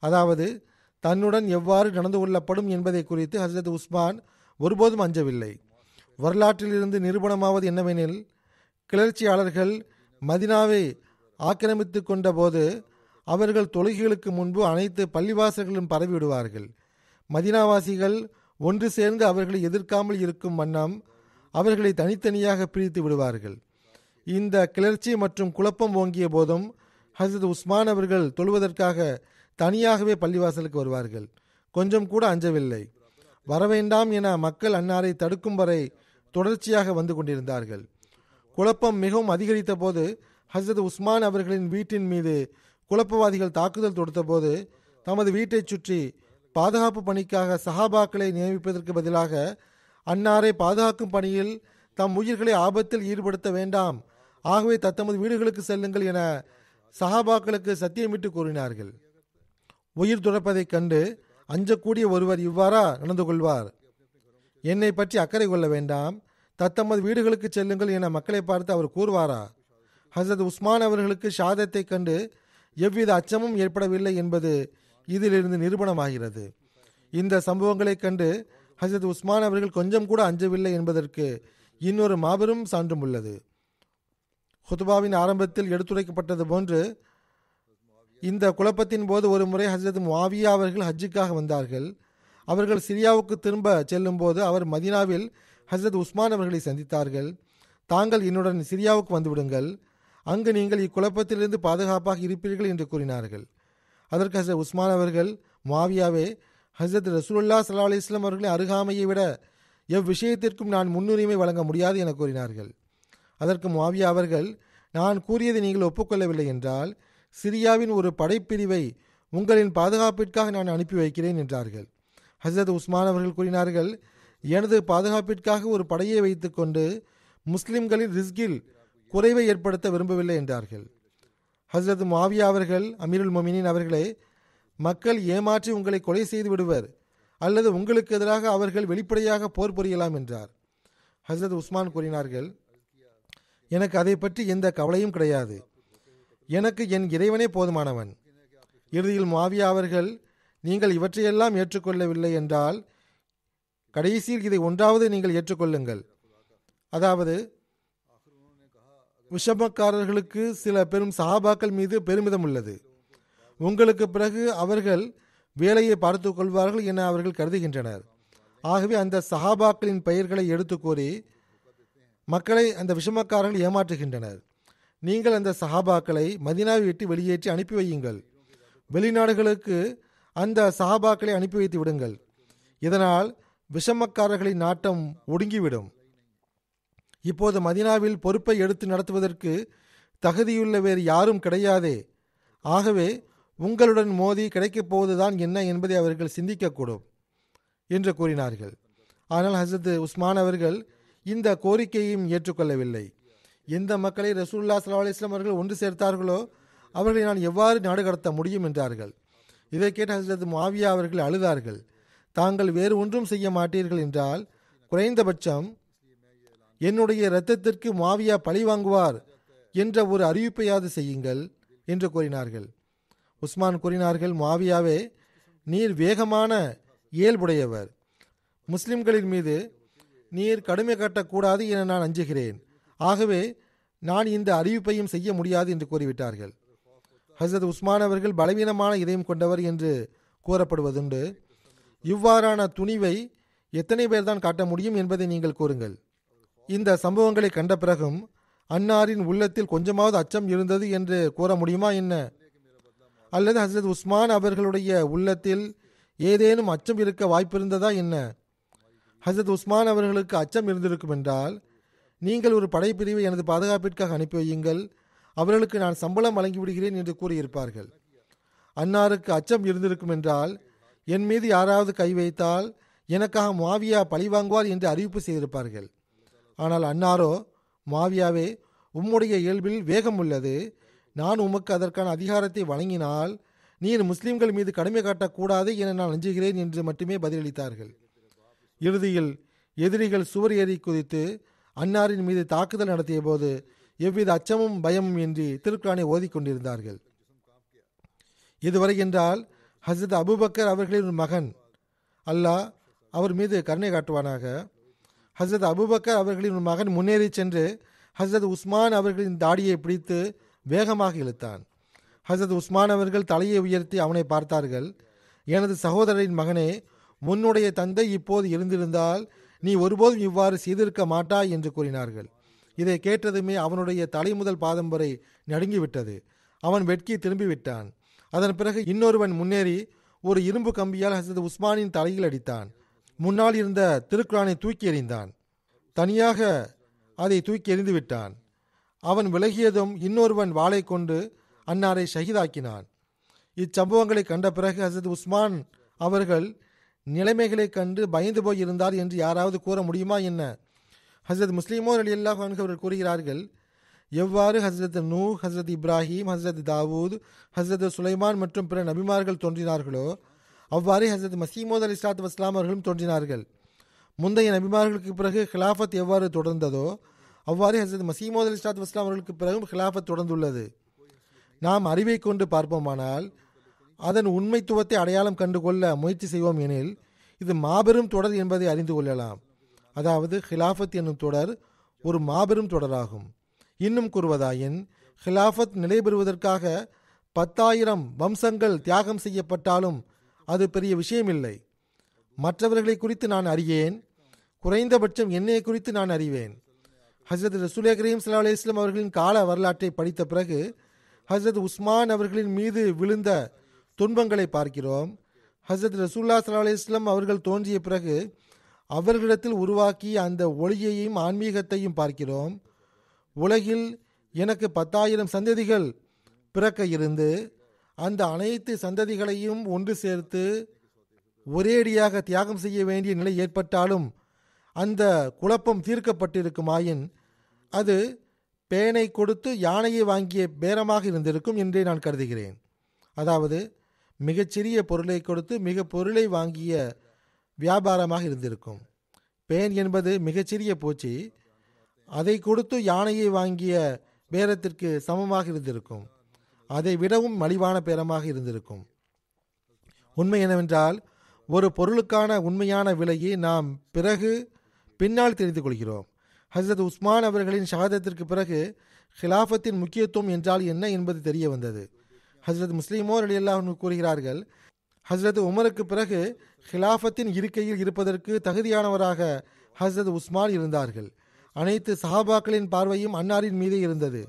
S2: அதாவது தன்னுடன் எவ்வாறு நடந்து கொள்ளப்படும் என்பதை குறித்து ஹஸ்ரத் உஸ்மான் ஒருபோதும் அஞ்சவில்லை. வரலாற்றிலிருந்து நிரூபணமாவது என்னவெனில், கிளர்ச்சியாளர்கள் மதினாவை ஆக்கிரமித்து கொண்ட போது அவர்கள் தொழுகைகளுக்கு முன்பு அனைத்து பள்ளிவாசல்களும் பரவிவிடுவார்கள். மதினாவாசிகள் ஒன்று சேர்ந்து அவர்களை எதிர்க்காமல் இருக்கும் வண்ணம் அவர்களை தனித்தனியாக பிரித்து விடுவார்கள். இந்த கிளர்ச்சி மற்றும் குழப்பம் ஓங்கிய போதும் ஹஸ்ரத் உஸ்மான் அவர்கள் தொழுவதற்காக தனியாகவே பள்ளிவாசலுக்கு வருவார்கள். கொஞ்சம் கூட அஞ்சவில்லை. வரவேண்டாம் என மக்கள் அன்னாரை தடுக்கும் வரை தொடர்ச்சியாக வந்து கொண்டிருந்தார்கள். குழப்பம் மிகவும் அதிகரித்த போது ஹஸ்ரத் உஸ்மான் அவர்களின் வீட்டின் மீது குழப்பவாதிகள் தாக்குதல் தொடுத்த போது தமது வீட்டை சுற்றி பாதுகாப்பு பணிக்காக சஹாபாக்களை நியமிப்பதற்கு பதிலாக அன்னாரை பாதுகாக்கும் பணியில் தம் உயிர்களை ஆபத்தில் ஈடுபடுத்த வேண்டாம், ஆகவே தத்தமது வீடுகளுக்கு செல்லுங்கள் என சஹாபாக்களுக்கு சத்தியமிட்டு கூறினார்கள். உயிர் துறப்பதைக் கண்டு அஞ்சக்கூடிய ஒருவர் இவ்வாறா நடந்து கொள்வார்? என்னை பற்றி அக்கறை கொள்ள வேண்டாம், தத்தமது வீடுகளுக்கு செல்லுங்கள் என மக்களை பார்த்து அவர் கூறுவாரா? ஹஸ்ரத் உஸ்மான் அவர்களுக்கு ஷாதத்தை கண்டு எவ்வித அச்சமும் ஏற்படவில்லை என்பது இதிலிருந்து நிரூபணமாகிறது. இந்த சம்பவங்களை கண்டு ஹஸ்ரத் உஸ்மான் அவர்கள் கொஞ்சம் கூட அஞ்சவில்லை என்பதற்கு இன்னொரு மாபெரும் சான்றும் உள்ளது. ஹுத்பாவின் ஆரம்பத்தில் எடுத்துரைக்கப்பட்டது போன்று இந்த குழப்பத்தின் போது ஒரு முறை ஹஸ்ரத் முஆவியா அவர்கள் ஹஜ்ஜுக்காக வந்தார்கள். அவர்கள் சிரியாவுக்கு திரும்ப செல்லும் போது அவர் மதீனாவில் ஹஸ்ரத் உஸ்மான் அவர்களை சந்தித்தார்கள். தாங்கள் என்னுடன் சிரியாவுக்கு வந்துவிடுங்கள், அங்கு நீங்கள் இக்குழப்பத்திலிருந்து பாதுகாப்பாக இருப்பீர்கள் என்று கூறினார்கள். அதற்கு ஹஸ்ரத் உஸ்மான் அவர்கள், முஆவியாவே, ஹஸ்ரத் ரசூலுல்லாஹ் ஸல்லல்லாஹு அலைஹி வஸல்லம் அவர்களின் அருகாமையை விட எவ்விஷயத்திற்கும் நான் முன்னுரிமை வழங்க முடியாது என கூறினார்கள். அதற்கு முஆவியா அவர்கள், நான் கூறியதை நீங்கள் ஒப்புக்கொள்ளவில்லை என்றால் சிரியாவின் ஒரு படைப்பிரிவை உங்களின் பாதுகாப்பிற்காக நான் அனுப்பி வைக்கிறேன் என்றார்கள். ஹஸ்ரத் உஸ்மான் அவர்கள் கூறினார்கள், எனது பாதுகாப்பிற்காக ஒரு படையை வைத்துக்கொண்டு முஸ்லிம்களின் ரிஸ்கில் குறைவை ஏற்படுத்த விரும்பவில்லை என்றார்கள். ஹஸ்ரத் முஆவியா அவர்கள், அமீருல் மொமினின் அவர்களே, மக்கள் ஏமாற்றி உங்களை கொலை செய்து விடுவர் அல்லது உங்களுக்கு எதிராக அவர்கள் வெளிப்படையாக போர் புரியலாம் என்றார். ஹஸ்ரத் உஸ்மான் கூறினார்கள், எனக்கு அதை பற்றி எந்த கவலையும் கிடையாது, எனக்கு என் இறைவனே போதுமானவன். இறுதியில் முஆவியா அவர்கள், நீங்கள் இவற்றையெல்லாம் ஏற்றுக்கொள்ளவில்லை என்றால் கடைசியில் இதை ஒன்றாவது நீங்கள் ஏற்றுக்கொள்ளுங்கள். அதாவது விஷமக்காரர்களுக்கு சில பெரும் சஹாபாக்கள் மீது பெருமிதம் உள்ளது. உங்களுக்கு பிறகு அவர்கள் வேலையை பார்த்து கொள்வார்கள் என அவர்கள் கருதுகின்றனர். ஆகவே அந்த சஹாபாக்களின் பெயர்களை எடுத்து கூறி மக்களை அந்த விஷமக்காரர்கள் ஏமாற்றுகின்றனர். நீங்கள் அந்த சஹாபாக்களை மதீனாவை விட்டு வெளியேற்றி அனுப்பி வையுங்கள். வெளிநாடுகளுக்கு அந்த சஹாபாக்களை அனுப்பி வைத்து விடுங்கள். இதனால் விஷமக்காரர்களின் நாட்டம் ஒடுங்கிவிடும். இப்போது மதீனாவில் பொறுப்பை எடுத்து நடத்துவதற்கு தகுதியுள்ள வேறு யாரும் கிடையாதே. ஆகவே உங்களுடன் மோதி கிடைக்கப் போவதுதான் என்ன என்பதை அவர்கள் சிந்திக்கக்கூடும். என்று கூறினார்கள். ஆனால் ஹசரத் உஸ்மான் அவர்கள் இந்த கோரிக்கையையும் ஏற்றுக்கொள்ளவில்லை. எந்த மக்களை ரசூலுல்லாஹி ஸல்லல்லாஹு அலைஹி வஸல்லம் அவர்கள் ஒன்று சேர்த்தார்களோ அவர்களை நான் எவ்வாறு நாடு கடத்த முடியும் என்றார்கள். இதை கேட்ட ஹசரத் முஆவியா அவர்கள் அழுதார்கள். தாங்கள் வேறு ஒன்றும் செய்ய மாட்டீர்கள் என்றால் குறைந்தபட்சம் என்னுடைய இரத்தத்திற்கு முஆவியா பழி வாங்குவார் என்ற ஒரு அறிவிப்பையாவது செய்யுங்கள் என்று கூறினார்கள். உஸ்மான் கூறினார்கள், முஆவியாவே, நீர் வேகமான இயல்புடையவர். முஸ்லிம்களின் மீது நீர் கடுமை காட்டக்கூடாது என நான் அஞ்சுகிறேன். ஆகவே நான் இந்த அறிவிப்பையும் செய்ய முடியாது என்று கூறிவிட்டார்கள். ஹசரத் உஸ்மான் அவர்கள் பலவீனமான இதயம் கொண்டவர் என்று கூறப்படுவதுண்டு. இவ்வாறான துணிவை எத்தனை பேர் தான் காட்ட முடியும் என்பதை நீங்கள் கூறுங்கள். இந்த சம்பவங்களை கண்ட பிறகும் அன்னாரின் உள்ளத்தில் கொஞ்சமாவது அச்சம் இருந்தது என்று கூற முடியுமா என்ன? அல்லது ஹசரத் உஸ்மான் அவர்களுடைய உள்ளத்தில் ஏதேனும் அச்சம் இருக்க வாய்ப்பிருந்ததா என்ன? ஹசரத் உஸ்மான் அவர்களுக்கு அச்சம் இருந்திருக்கும் என்றால், நீங்கள் ஒரு படைப்பிரிவை எனது பாதுகாப்பிற்காக அனுப்பி வையுங்கள், அவர்களுக்கு நான் சம்பளம் வழங்கிவிடுகிறேன் என்று கூறியிருப்பார்கள். அன்னாருக்கு அச்சம் இருந்திருக்கும் என்றால், என் மீது யாராவது கை வைத்தால் எனக்காக முஆவியா பழிவாங்குவார் என்று அறிவிப்பு செய்திருப்பார்கள். ஆனால் அன்னாரோ, முஆவியாவே, உம்முடைய இயல்பில் வேகம் உள்ளது, நான் உமக்கு அதற்கான அதிகாரத்தை வழங்கினால் நீர் முஸ்லிம்கள் மீது கடுமை காட்டக்கூடாது என நான் அஞ்சுகிறேன் என்று மட்டுமே பதிலளித்தார்கள். இறுதியில் எதிரிகள் சுவர் ஏறி குதித்து அன்னாரின் மீது தாக்குதல் நடத்திய போது எவ்வித அச்சமும் பயமும் இன்றி திருக்குரானை ஓதிக்கொண்டிருந்தார்கள். இதுவரை என்றால் ஹசரத் அபூபக்கர் அவர்களின் மகன், அல்லாஹ் அவர் மீது கருணை காட்டுவானாக, ஹசரத் அபூபக்கர் அவர்களின் மகன் முன்னேறி சென்று ஹசரத் உஸ்மான் அவர்களின் தாடியை பிடித்து வேகமாக இழுத்தான். ஹசரத் உஸ்மான் அவர்கள் தலையை உயர்த்தி அவனை பார்த்தார்கள். எனது சகோதரரின் மகனே, உன்னுடைய தந்தை இப்போது இருந்திருந்தால் நீ ஒருபோதும் இவ்வாறு செய்திருக்க மாட்டாய் என்று கூறினார்கள். இதை கேட்டதுமே அவனுடைய தலை முதல் பாதம் வரை நடுங்கிவிட்டது. அவன் வெட்கி திரும்பிவிட்டான். அதன் பிறகு இன்னொருவன் முன்னேறி ஒரு இரும்பு கம்பியால் ஹசரத் உஸ்மானின் தலையில் அடித்தான். முன்னால் இருந்த திருக்குரானை தூக்கி எறிந்தான். தனியாக அதை தூக்கி எறிந்து விட்டான். அவன் விலகியதும் இன்னொருவன் வாளை கொண்டு அன்னாரை ஷஹீதாக்கினான். இச்சம்பவங்களை கண்ட பிறகு ஹசரத் உஸ்மான் அவர்கள் நிலைமைகளை கண்டு பயந்து போய் இருந்தார் என்று யாராவது கூற முடியுமா என்ன? ஹசரத் முஸ்லிமோர் ரலியல்லாஹு அன்ஹு அவர்கள் கூறுகிறார்கள், எவ்வாறு ஹசரத் நூ, ஹசரத் இப்ராஹிம், ஹசரத் தாவூத், ஹசரத் சுலைமான் மற்றும் பிற நபிமார்கள் தோன்றினார்களோ அவ்வாறே ஹசரத் மசீமோத் அலைஹிஸ்ஸலாத்து வஸ்ஸலாம் அவர்களும் தோன்றினார்கள். முந்தைய நபிமார்களுக்கு பிறகு ஹிலாஃபத் எவ்வாறு தொடர்ந்ததோ அவ்வாறே ஹசரத் மசீமோத் அலைஹிஸ்ஸலாத்து வஸ்ஸலாம் அவர்களுக்கு பிறகும் ஹிலாஃபத் தொடர்ந்துள்ளது. நாம் அறிவை கொண்டு பார்ப்போமானால் அதன் உண்மைத்துவத்தை அடையாளம் கண்டுகொள்ள முயற்சி செய்வோம் எனில் இது மாபெரும் தொடர் என்பதை அறிந்து கொள்ளலாம். அதாவது ஹிலாஃபத் என்னும் தொடர் ஒரு மாபெரும் தொடராகும். இன்னும் கூறுவதாயின், ஹிலாஃபத் நிலை பெறுவதற்காக 10,000 வம்சங்கள் தியாகம் செய்யப்பட்டாலும் அது பெரிய விஷயமில்லை. மற்றவர்களை குறித்து நான் அறியேன், குறைந்தபட்சம் என்னை குறித்து நான் அறிவேன். ஹசரத் ரசூல் கரீம் ஸல்லல்லாஹு அலைஹி வஸல்லம் அவர்களின் கால வரலாற்றை படித்த பிறகு ஹசரத் உஸ்மான் அவர்களின் மீது விழுந்த துன்பங்களை பார்க்கிறோம். ஹசரத் ரசூலுல்லாஹி ஸல்லல்லாஹு அலைஹி வஸல்லம் அவர்கள் தோன்றிய பிறகு அவர்களிடத்தில் உருவாக்கிய அந்த ஒளியையும் ஆன்மீகத்தையும் பார்க்கிறோம். உலகில் எனக்கு 10,000 சந்ததிகள் பிறக்க இருந்து அந்த அனைத்து சந்ததிகளையும் ஒன்று சேர்த்து ஒரேடியாக தியாகம் செய்ய வேண்டிய நிலை ஏற்பட்டாலும் அந்த குழப்பம் தீர்க்கப்பட்டிருக்குமாயின் அது பேனை கொடுத்து யானையை வாங்கிய பேரமாக இருந்திருக்கும் என்றே நான் கருதுகிறேன். அதாவது மிகச்சிறிய பொருளை கொடுத்து மிக பொருளை வாங்கிய வியாபாரமாக இருந்திருக்கும். பேன் என்பது மிகச்சிறிய பூச்சி, அதை கொடுத்து யானையை வாங்கிய பேரத்திற்கு சமமாக இருந்திருக்கும். அதை விடவும் மலிவான பேரமாக இருந்திருக்கும். உண்மை என்னவென்றால், ஒரு பொருளுக்கான உண்மையான விலையை நாம் பின்னால் தெரிந்து கொள்கிறோம். ஹசரத் உஸ்மான் அவர்களின் ஷஹாதத்திற்கு பிறகு ஹிலாஃபத்தின் முக்கியத்துவம் என்றால் என்ன என்பது தெரிய வந்தது. ஹசரத் முஸ்லிமோர் ரலியல்லாஹு அன்ஹு கூறுகிறார்கள், ஹசரத் உமருக்கு பிறகு ஹிலாஃபத்தின் இருக்கையில் இருப்பதற்கு தகுதியானவராக ஹசரத் உஸ்மான் இருந்தார்கள். அனைத்து சஹாபாக்களின் பார்வையும் அன்னாரின் மீதே இருந்தது.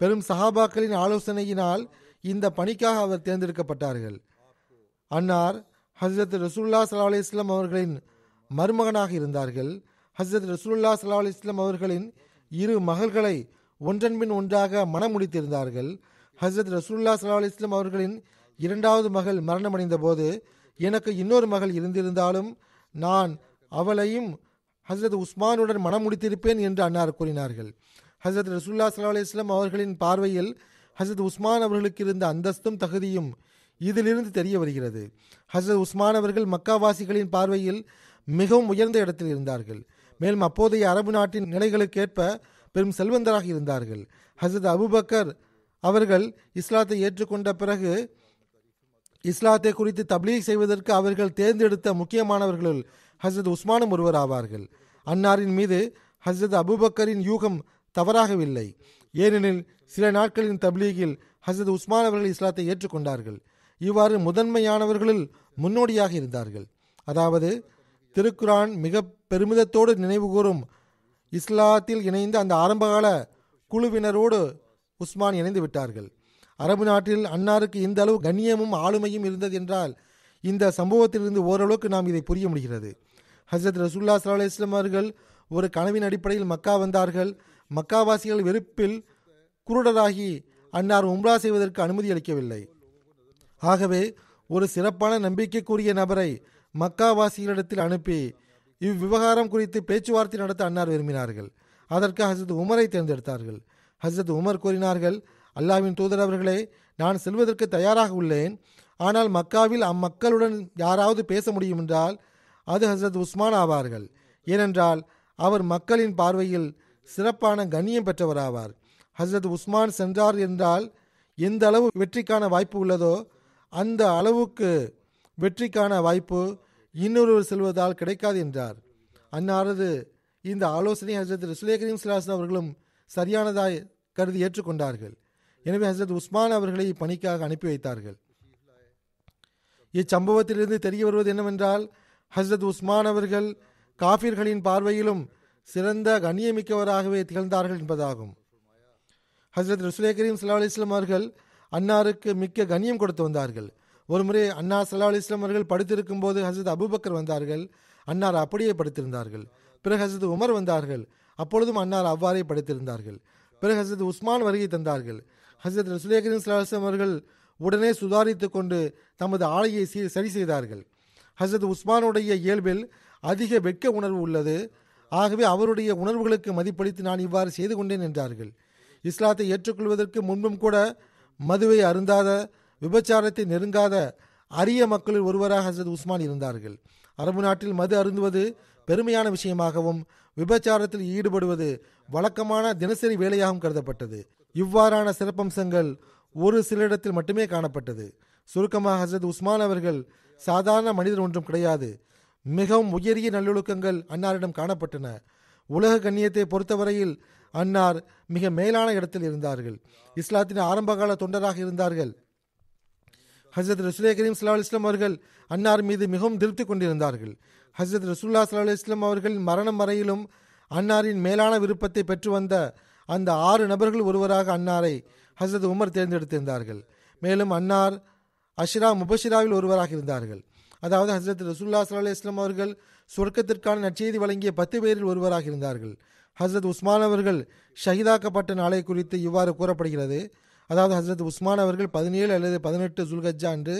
S2: பெரும் சஹாபாக்களின் ஆலோசனையினால் இந்த பணிக்காக அவர் தேர்ந்தெடுக்கப்பட்டார்கள். அன்னார் ஹசரத் ரசூலுல்லாஹி ஸல்லல்லாஹு அலைஹி வஸல்லம் அவர்களின் மருமகனாக இருந்தார்கள். ஹசரத் ரசூலுல்லாஹி ஸல்லல்லாஹு அலைஹி வஸல்லம் அவர்களின் 2 மகள்களை ஒன்றன்பின் ஒன்றாக மணமுடித்திருந்தார்கள். ஹசரத் ரசூலுல்லாஹி ஸல்லல்லாஹு அலைஹி வஸல்லம் அவர்களின் 2வது மகள் மரணமடைந்த போது எனக்கு இன்னொரு மகள் இருந்திருந்தாலும் நான் அவளையும் ஹசரத் உஸ்மானுடன் மனம் முடித்திருப்பேன் என்று அன்னார் கூறினார்கள். ஹசரத் ரசூலுல்லாஹி ஸல்லல்லாஹு அலைஹி வஸல்லம் அவர்களின் பார்வையில் ஹசரத் உஸ்மான் அவர்களுக்கு இருந்த அந்தஸ்தும் தகுதியும் இதிலிருந்து தெரிய வருகிறது. ஹசரத் உஸ்மான் அவர்கள் மக்காவாசிகளின் பார்வையில் மிகவும் உயர்ந்த இடத்தில் இருந்தார்கள். மேலும் அப்போதைய அரபு நாட்டின் நிலைகளுக்கேற்ப பெரும் செல்வந்தராக இருந்தார்கள். ஹசரத் அபூபக்கர் அவர்கள் இஸ்லாத்தை ஏற்றுக்கொண்ட பிறகு இஸ்லாத்தை குறித்து தப்லீக் செய்வதற்கு அவர்கள் தேர்ந்தெடுத்த முக்கியமானவர்களுள் ஹசரத் உஸ்மானும் ஒருவர் ஆவார்கள். அன்னாரின் மீது ஹசரத் அபூபக்கரின் யூகம் தவறாகவில்லை. ஏனெனில் சில நாட்களின் தப்லீகில் ஹசரத் உஸ்மான் அவர்கள் இஸ்லாத்தை ஏற்றுக்கொண்டார்கள். இவ்வாறு முதன்மையானவர்களில் முன்னோடியாக இருந்தார்கள். அதாவது திருக்குரான் மிக பெருமிதத்தோடு நினைவுகூரும் இஸ்லாத்தில் இணைந்த அந்த ஆரம்பகால குழுவினரோடு உஸ்மான் இணைந்து விட்டார்கள். அரபு நாட்டில் அன்னாருக்கு இந்த அளவு கண்ணியமும் ஆளுமையும் இருந்தது என்றால் இந்த சம்பவத்திலிருந்து ஓரளவுக்கு நாம் இதை புரிய முடிகிறது. ஹசரத் ரசூலுல்லாஹி ஸல்லல்லாஹு அலைஹி வஸல்லம் அவர்கள் ஒரு கனவின் அடிப்படையில் மக்கா வந்தார்கள். மக்காவாசிகள் வெறுப்பில் குருடராகி அன்னார் உம்ரா செய்வதற்கு அனுமதி அளிக்கவில்லை. ஆகவே ஒரு சிறப்பான நம்பிக்கைக்குரிய நபரை மக்காவாசிகளிடத்தில் அனுப்பி இவ்விவகாரம் குறித்து பேச்சுவார்த்தை நடத்த அன்னார் விரும்பினார்கள். அதற்கு ஹசரத் உமரை தேர்ந்தெடுத்தார்கள். ஹசரத் உமர் கூறினார்கள், அல்லாஹ்வின் தூதர் அவர்களே, நான் செல்வதற்கு தயாராக உள்ளேன். ஆனால் மக்காவில் அம்மக்களுடன் யாராவது பேச முடியும் என்றால் அது ஹசரத் உஸ்மான் ஆவார்கள். ஏனென்றால் அவர் மக்களின் பார்வையில் சிறப்பான கண்ணியம் பெற்றவராவார். ஹசரத் உஸ்மான் சென்றார் என்றால் எந்த அளவு வெற்றிக்கான வாய்ப்பு உள்ளதோ அந்த அளவுக்கு வெற்றிக்கான வாய்ப்பு இன்னொருவர் செல்வதால் கிடைக்காது என்றார். அன்னாரது இந்த ஆலோசனை ஹசரத் ரசூலுல்லாஹி கரீம் ஸல்லல்லாஹு அலைஹி வஸல்லம் அவர்களும் சரியானதாய் கருதி ஏற்றுக்கொண்டார்கள். எனவே ஹசரத் உஸ்மான் அவர்களை பணிக்காக அனுப்பி வைத்தார்கள். இச்சம்பவத்திலிருந்து தெரிய வருவது என்னவென்றால், ஹசரத் உஸ்மான் அவர்கள் காஃபிர்களின் பார்வையிலும் சிறந்த கண்ணியமிக்கவராகவே திகழ்ந்தார்கள் என்பதாகும். ஹசரத் ரசூலுல்லாஹி கரீம் ஸல்லல்லாஹு அலைஹி வஸல்லம் அவர்கள் அன்னாருக்கு மிக்க கண்ணியம் கொடுத்து வந்தார்கள். ஒருமுறை அன்னார் ஸல்லல்லாஹு அலைஹி வஸல்லம் அவர்கள் படுத்திருக்கும் போது ஹசரத் அபூபக்கர் வந்தார்கள். அன்னார் அப்படியே படுத்திருந்தார்கள். பிறகு ஹசரத் உமர் வந்தார்கள். அப்பொழுதும் அன்னார் அவ்வாறே படுத்திருந்தார்கள். பிறகு ஹசரத் உஸ்மான் வருகை தந்தார்கள். ஹசரத் ரசூலுல்லாஹி கரீம் ஸல்லல்லாஹு அலைஹி வஸல்லம் அவர்கள் உடனே சுதாரித்து கொண்டு தமது ஆடையை சரி செய்தார்கள். ஹசரத் உஸ்மானுடைய இயல்பில் அதிக வெட்க உணர்வு உள்ளது. ஆகவே அவருடைய உணர்வுகளுக்கு மதிப்பளித்து நான் இவ்வாறு செய்து கொண்டேன் என்றார்கள். இஸ்லாத்தை ஏற்றுக்கொள்வதற்கு முன்பும் கூட மதுவை அருந்தாத, விபச்சாரத்தை நெருங்காத அரிய மக்களில் ஒருவராக ஹசரத் உஸ்மான் இருந்தார்கள். அரபு நாட்டில் மது அருந்துவது பெருமையான விஷயமாகவும் விபச்சாரத்தில் ஈடுபடுவது வழக்கமான தினசரி வேலையாகவும் கருதப்பட்டது. இவ்வாறான சிறப்பம்சங்கள் ஒரு சிலரிடத்தில் மட்டுமே காணப்பட்டது. சுருக்கமாக ஹசரத் உஸ்மான் அவர்கள் சாதாரண மனிதர் ஒன்றும் கிடையாது. மிகவும் உயரிய நல்லொழுக்கங்கள் அன்னாரிடம் காணப்பட்டன. உலக கண்ணியத்தை பொறுத்தவரையில் அன்னார் மிக மேலான இடத்தில் இருந்தார்கள். இஸ்லாத்தின் ஆரம்பகால தொண்டராக இருந்தார்கள். ஹசரத் ரசூலுல்லாஹி கரீம் ஸல்லல்லாஹு அலைஹி வஸல்லம் அவர்கள் அன்னார் மீது மிகவும் திருப்தி கொண்டிருந்தார்கள். ஹசரத் ரசூலுல்லாஹி ஸல்லல்லாஹு அலைஹி வஸல்லம் அவர்களின் மரணம் வரையிலும் அன்னாரின் மேலான விருப்பத்தை பெற்று வந்த அந்த 6 நபர்கள் ஒருவராக அன்னாரை ஹசரத் உமர் தேர்ந்தெடுத்திருந்தார்கள். மேலும் அன்னார் அஷ்ரா முபஷிராவில் ஒருவராக இருந்தார்கள். அதாவது ஹசரத் ரசூலுல்லாஹி ஸல்லல்லாஹு அலைஹி வஸல்லம் அவர்கள் சொர்க்கத்திற்கான நற்செய்தி வழங்கிய 10 பேரில் ஒருவராக இருந்தார்கள். ஹசரத் உஸ்மான் அவர்கள் ஷஹீதாக்கப்பட்ட நாளை குறித்து இவ்வாறு கூறப்படுகிறது. அதாவது ஹசரத் உஸ்மான் அவர்கள் 17 அல்லது 18 ஜுல்ஹஜ்ஜா அன்று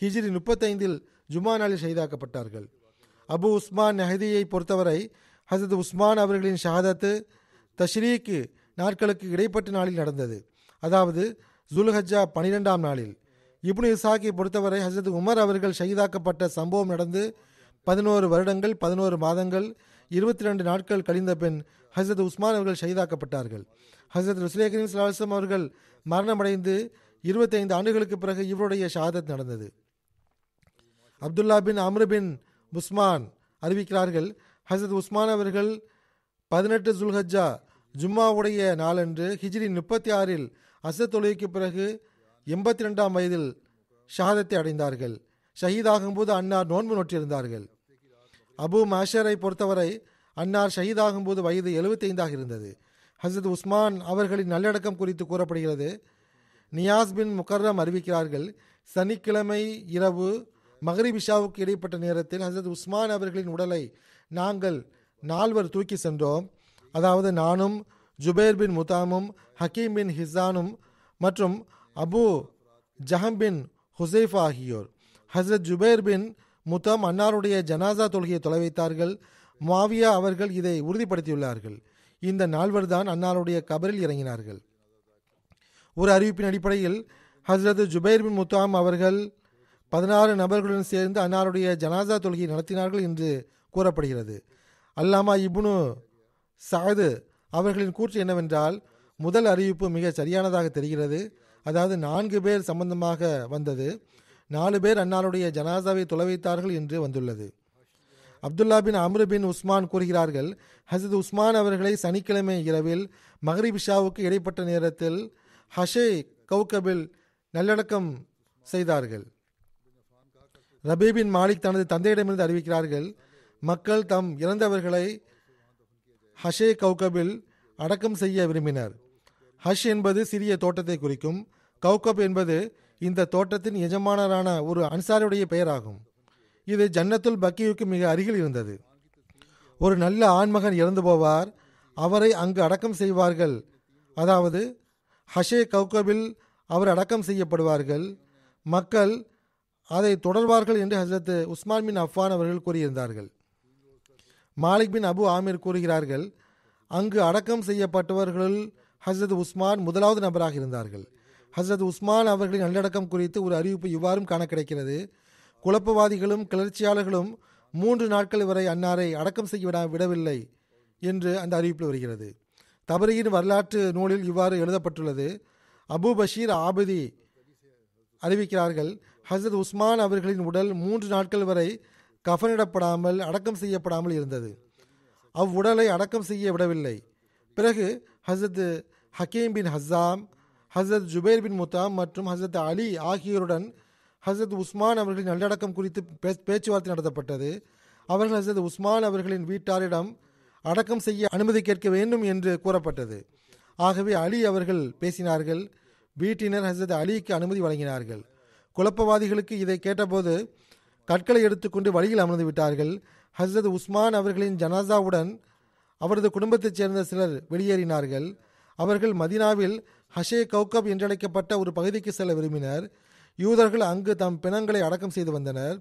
S2: ஹிஜ்ரி 35 ஜுமா நாளில் ஷஹீதாக்கப்பட்டார்கள். அபு உஸ்மான் நஹதியை பொறுத்தவரை ஹசரத் உஸ்மான் அவர்களின் ஷஹாதத்து தஷ்ரீக்கு நாட்களுக்கு இடைப்பட்ட நாளில் நடந்தது. அதாவது ஜுல்ஹஜ்ஜா 12ஆம் நாளில். இப்னு இசாக்கை பொறுத்தவரை ஹசரத் உமர் அவர்கள் ஷஹீதாக்கப்பட்ட சம்பவம் நடந்து 11 வருடங்கள் 11 மாதங்கள் 22 நாட்கள் கழிந்த பின் ஹசரத் உஸ்மான் அவர்கள் ஷஹீதாக்கப்பட்டார்கள். ஹசரத் ரசூலுல்லாஹி கரீம் ஸல்லல்லாஹு அலைஹி வஸல்லம் அவர்கள் மரணமடைந்து 25 ஆண்டுகளுக்கு பிறகு இவருடைய ஷஹாதத் நடந்தது. அப்துல்லா பின் அம்ர் பின் உஸ்மான் அறிவிக்கிறார்கள், ஹசரத் உஸ்மான் அவர்கள் 18 ஜுல்ஹஜ்ஜா ஜும்மாவுடைய நாளன்று ஹிஜ்ரி 36 அசர் தொழுகைக்கு பிறகு 82ஆம் வயதில் ஷஹாதத்தை அடைந்தார்கள். ஷஹீதாகும் போது அன்னார் நோன்பு நோற்றிருந்தார்கள். அபு மாஷரை பொறுத்தவரை அன்னார் ஷஹீதாகும் போது வயது 75 இருந்தது. ஹசரத் உஸ்மான் அவர்களின் நல்லடக்கம் குறித்து கூறப்படுகிறது. நியாஸ் பின் முகர்ரம் அறிவிக்கிறார்கள், சனிக்கிழமை இரவு மகரிப் இஷாவுக்கு இடைப்பட்ட நேரத்தில் ஹசரத் உஸ்மான் அவர்களின் உடலை நாங்கள் 4 தூக்கி சென்றோம். அதாவது நானும் ஜுபைர் பின் முதாமும் ஹக்கீம் பின் ஹிசானும் மற்றும் அபு ஜஹம் பின் ஹுசைஃபா ஆகியோர். ஹசரத் ஜுபைர் பின் முத்தாம் அன்னாருடைய ஜனாசா தொழுகையை தொலை வைத்தார்கள். முஆவியா அவர்கள் இதை உறுதிப்படுத்தியுள்ளார்கள். இந்த நால்வர்தான் அன்னாருடைய கபரில் இறங்கினார்கள். ஒரு அறிவிப்பின் அடிப்படையில் ஹஸ்ரத் ஜுபைர் பின் முத்தாம் அவர்கள் 16 நபர்களுடன் சேர்ந்து அன்னாருடைய ஜனாசா தொழுகையை நடத்தினார்கள் என்று கூறப்படுகிறது. அல்லாமா இப்னு சஅத் அவர்களின் கூற்று என்னவென்றால், முதல் அறிவிப்பு மிக சரியானதாக தெரிகிறது. அதாவது 4 பேர் சம்பந்தமாக வந்தது, 4 பேர் அன்னாருடைய ஜனாசாவை தொலை வைத்தார்கள் என்று வந்துள்ளது. அப்துல்லா பின் அம்ரு பின் உஸ்மான் கூறுகிறார்கள், ஹசரத் உஸ்மான் அவர்களை சனிக்கிழமை இரவில் மக்ரிப் இஷாவுக்கு இடைப்பட்ட நேரத்தில் ஹஷே கௌகபில் நல்லடக்கம் செய்தார்கள். ரபீ பின் மாலிக் தனது தந்தையிடமிருந்து அறிவிக்கிறார்கள், மக்கள் தம் இறந்தவர்களை ஹஷே கௌகபில் அடக்கம் செய்ய விரும்பினர். ஹஷ் என்பது சிறிய தோட்டத்தை குறிக்கும். கௌகப் என்பது இந்த தோட்டத்தின் எஜமானரான ஒரு அன்சாருடைய பெயராகும். இது ஜன்னத்துல் பக்கியுக்கு மிக அருகில் இருந்தது. ஒரு நல்ல ஆண்மகன் இறந்து போவார், அவரை அங்கு அடக்கம் செய்வார்கள். அதாவது ஹஷே கௌகபில் அவர் அடக்கம் செய்யப்படுவார்கள். மக்கள் அதை தொடர்வார்கள் என்று ஹசரத் உஸ்மான் பின் அஃபான் அவர்கள் கூறியிருந்தார்கள். மாலிக் பின் அபு ஆமிர் கூறுகிறார்கள், அங்கு அடக்கம் செய்யப்பட்டவர்களுள் ஹசரத் உஸ்மான் முதலாவது நபராக இருந்தார்கள். ஹசரத் உஸ்மான் அவர்களின் நல்லடக்கம் குறித்து ஒரு அறிவிப்பு இவ்வாறும் காண கிடைக்கிறது. குழப்பவாதிகளும் கிளர்ச்சியாளர்களும் 3 நாட்கள் வரை அன்னாரை அடக்கம் செய்ய விடவில்லை என்று அந்த அறிவிப்பில் வருகிறது. தபரியின் வரலாற்று நூலில் இவ்வாறு எழுதப்பட்டுள்ளது. அபு பஷீர் ஆபதி அறிவிக்கிறார்கள், ஹசரத் உஸ்மான் அவர்களின் உடல் 3 நாட்கள் வரை கஃனிடப்படாமல் அடக்கம் செய்யப்படாமல் இருந்தது. அவ்வுடலை அடக்கம் செய்ய விடவில்லை. பிறகு ஹசரத் ஹக்கீம் பின் ஹஸ்ஸாம், ஹசரத் ஜுபைர் பின் முத்தாம் மற்றும் ஹசரத் அலி ஆகியோருடன் ஹசரத் உஸ்மான் அவர்களின் நல்லடக்கம் குறித்து பேச்சுவார்த்தை நடத்தப்பட்டது. அவர்கள் ஹசரத் உஸ்மான் அவர்களின் வீட்டாரிடம் அடக்கம் செய்ய அனுமதி கேட்க வேண்டும் என்று கூறப்பட்டது. ஆகவே அலி அவர்கள் பேசினார்கள். வீட்டினர் ஹசரத் அலிக்கு அனுமதி வழங்கினார்கள். குழப்பவாதிகளுக்கு இதை கேட்டபோது கற்களை எடுத்துக்கொண்டு வழியில் அமர்ந்து விட்டார்கள். ஹசரத் உஸ்மான் அவர்களின் ஜனாசாவுடன் அவரது குடும்பத்தைச் சேர்ந்த சிலர் வெளியேறினார்கள். அவர்கள் மதீனாவில் ஹஷே கௌகப் என்றழைக்கப்பட்ட ஒரு பகுதிக்கு செல்ல விரும்பினர். யூதர்கள் அங்கு தம் பிணங்களை அடக்கம் செய்து வந்தனர்.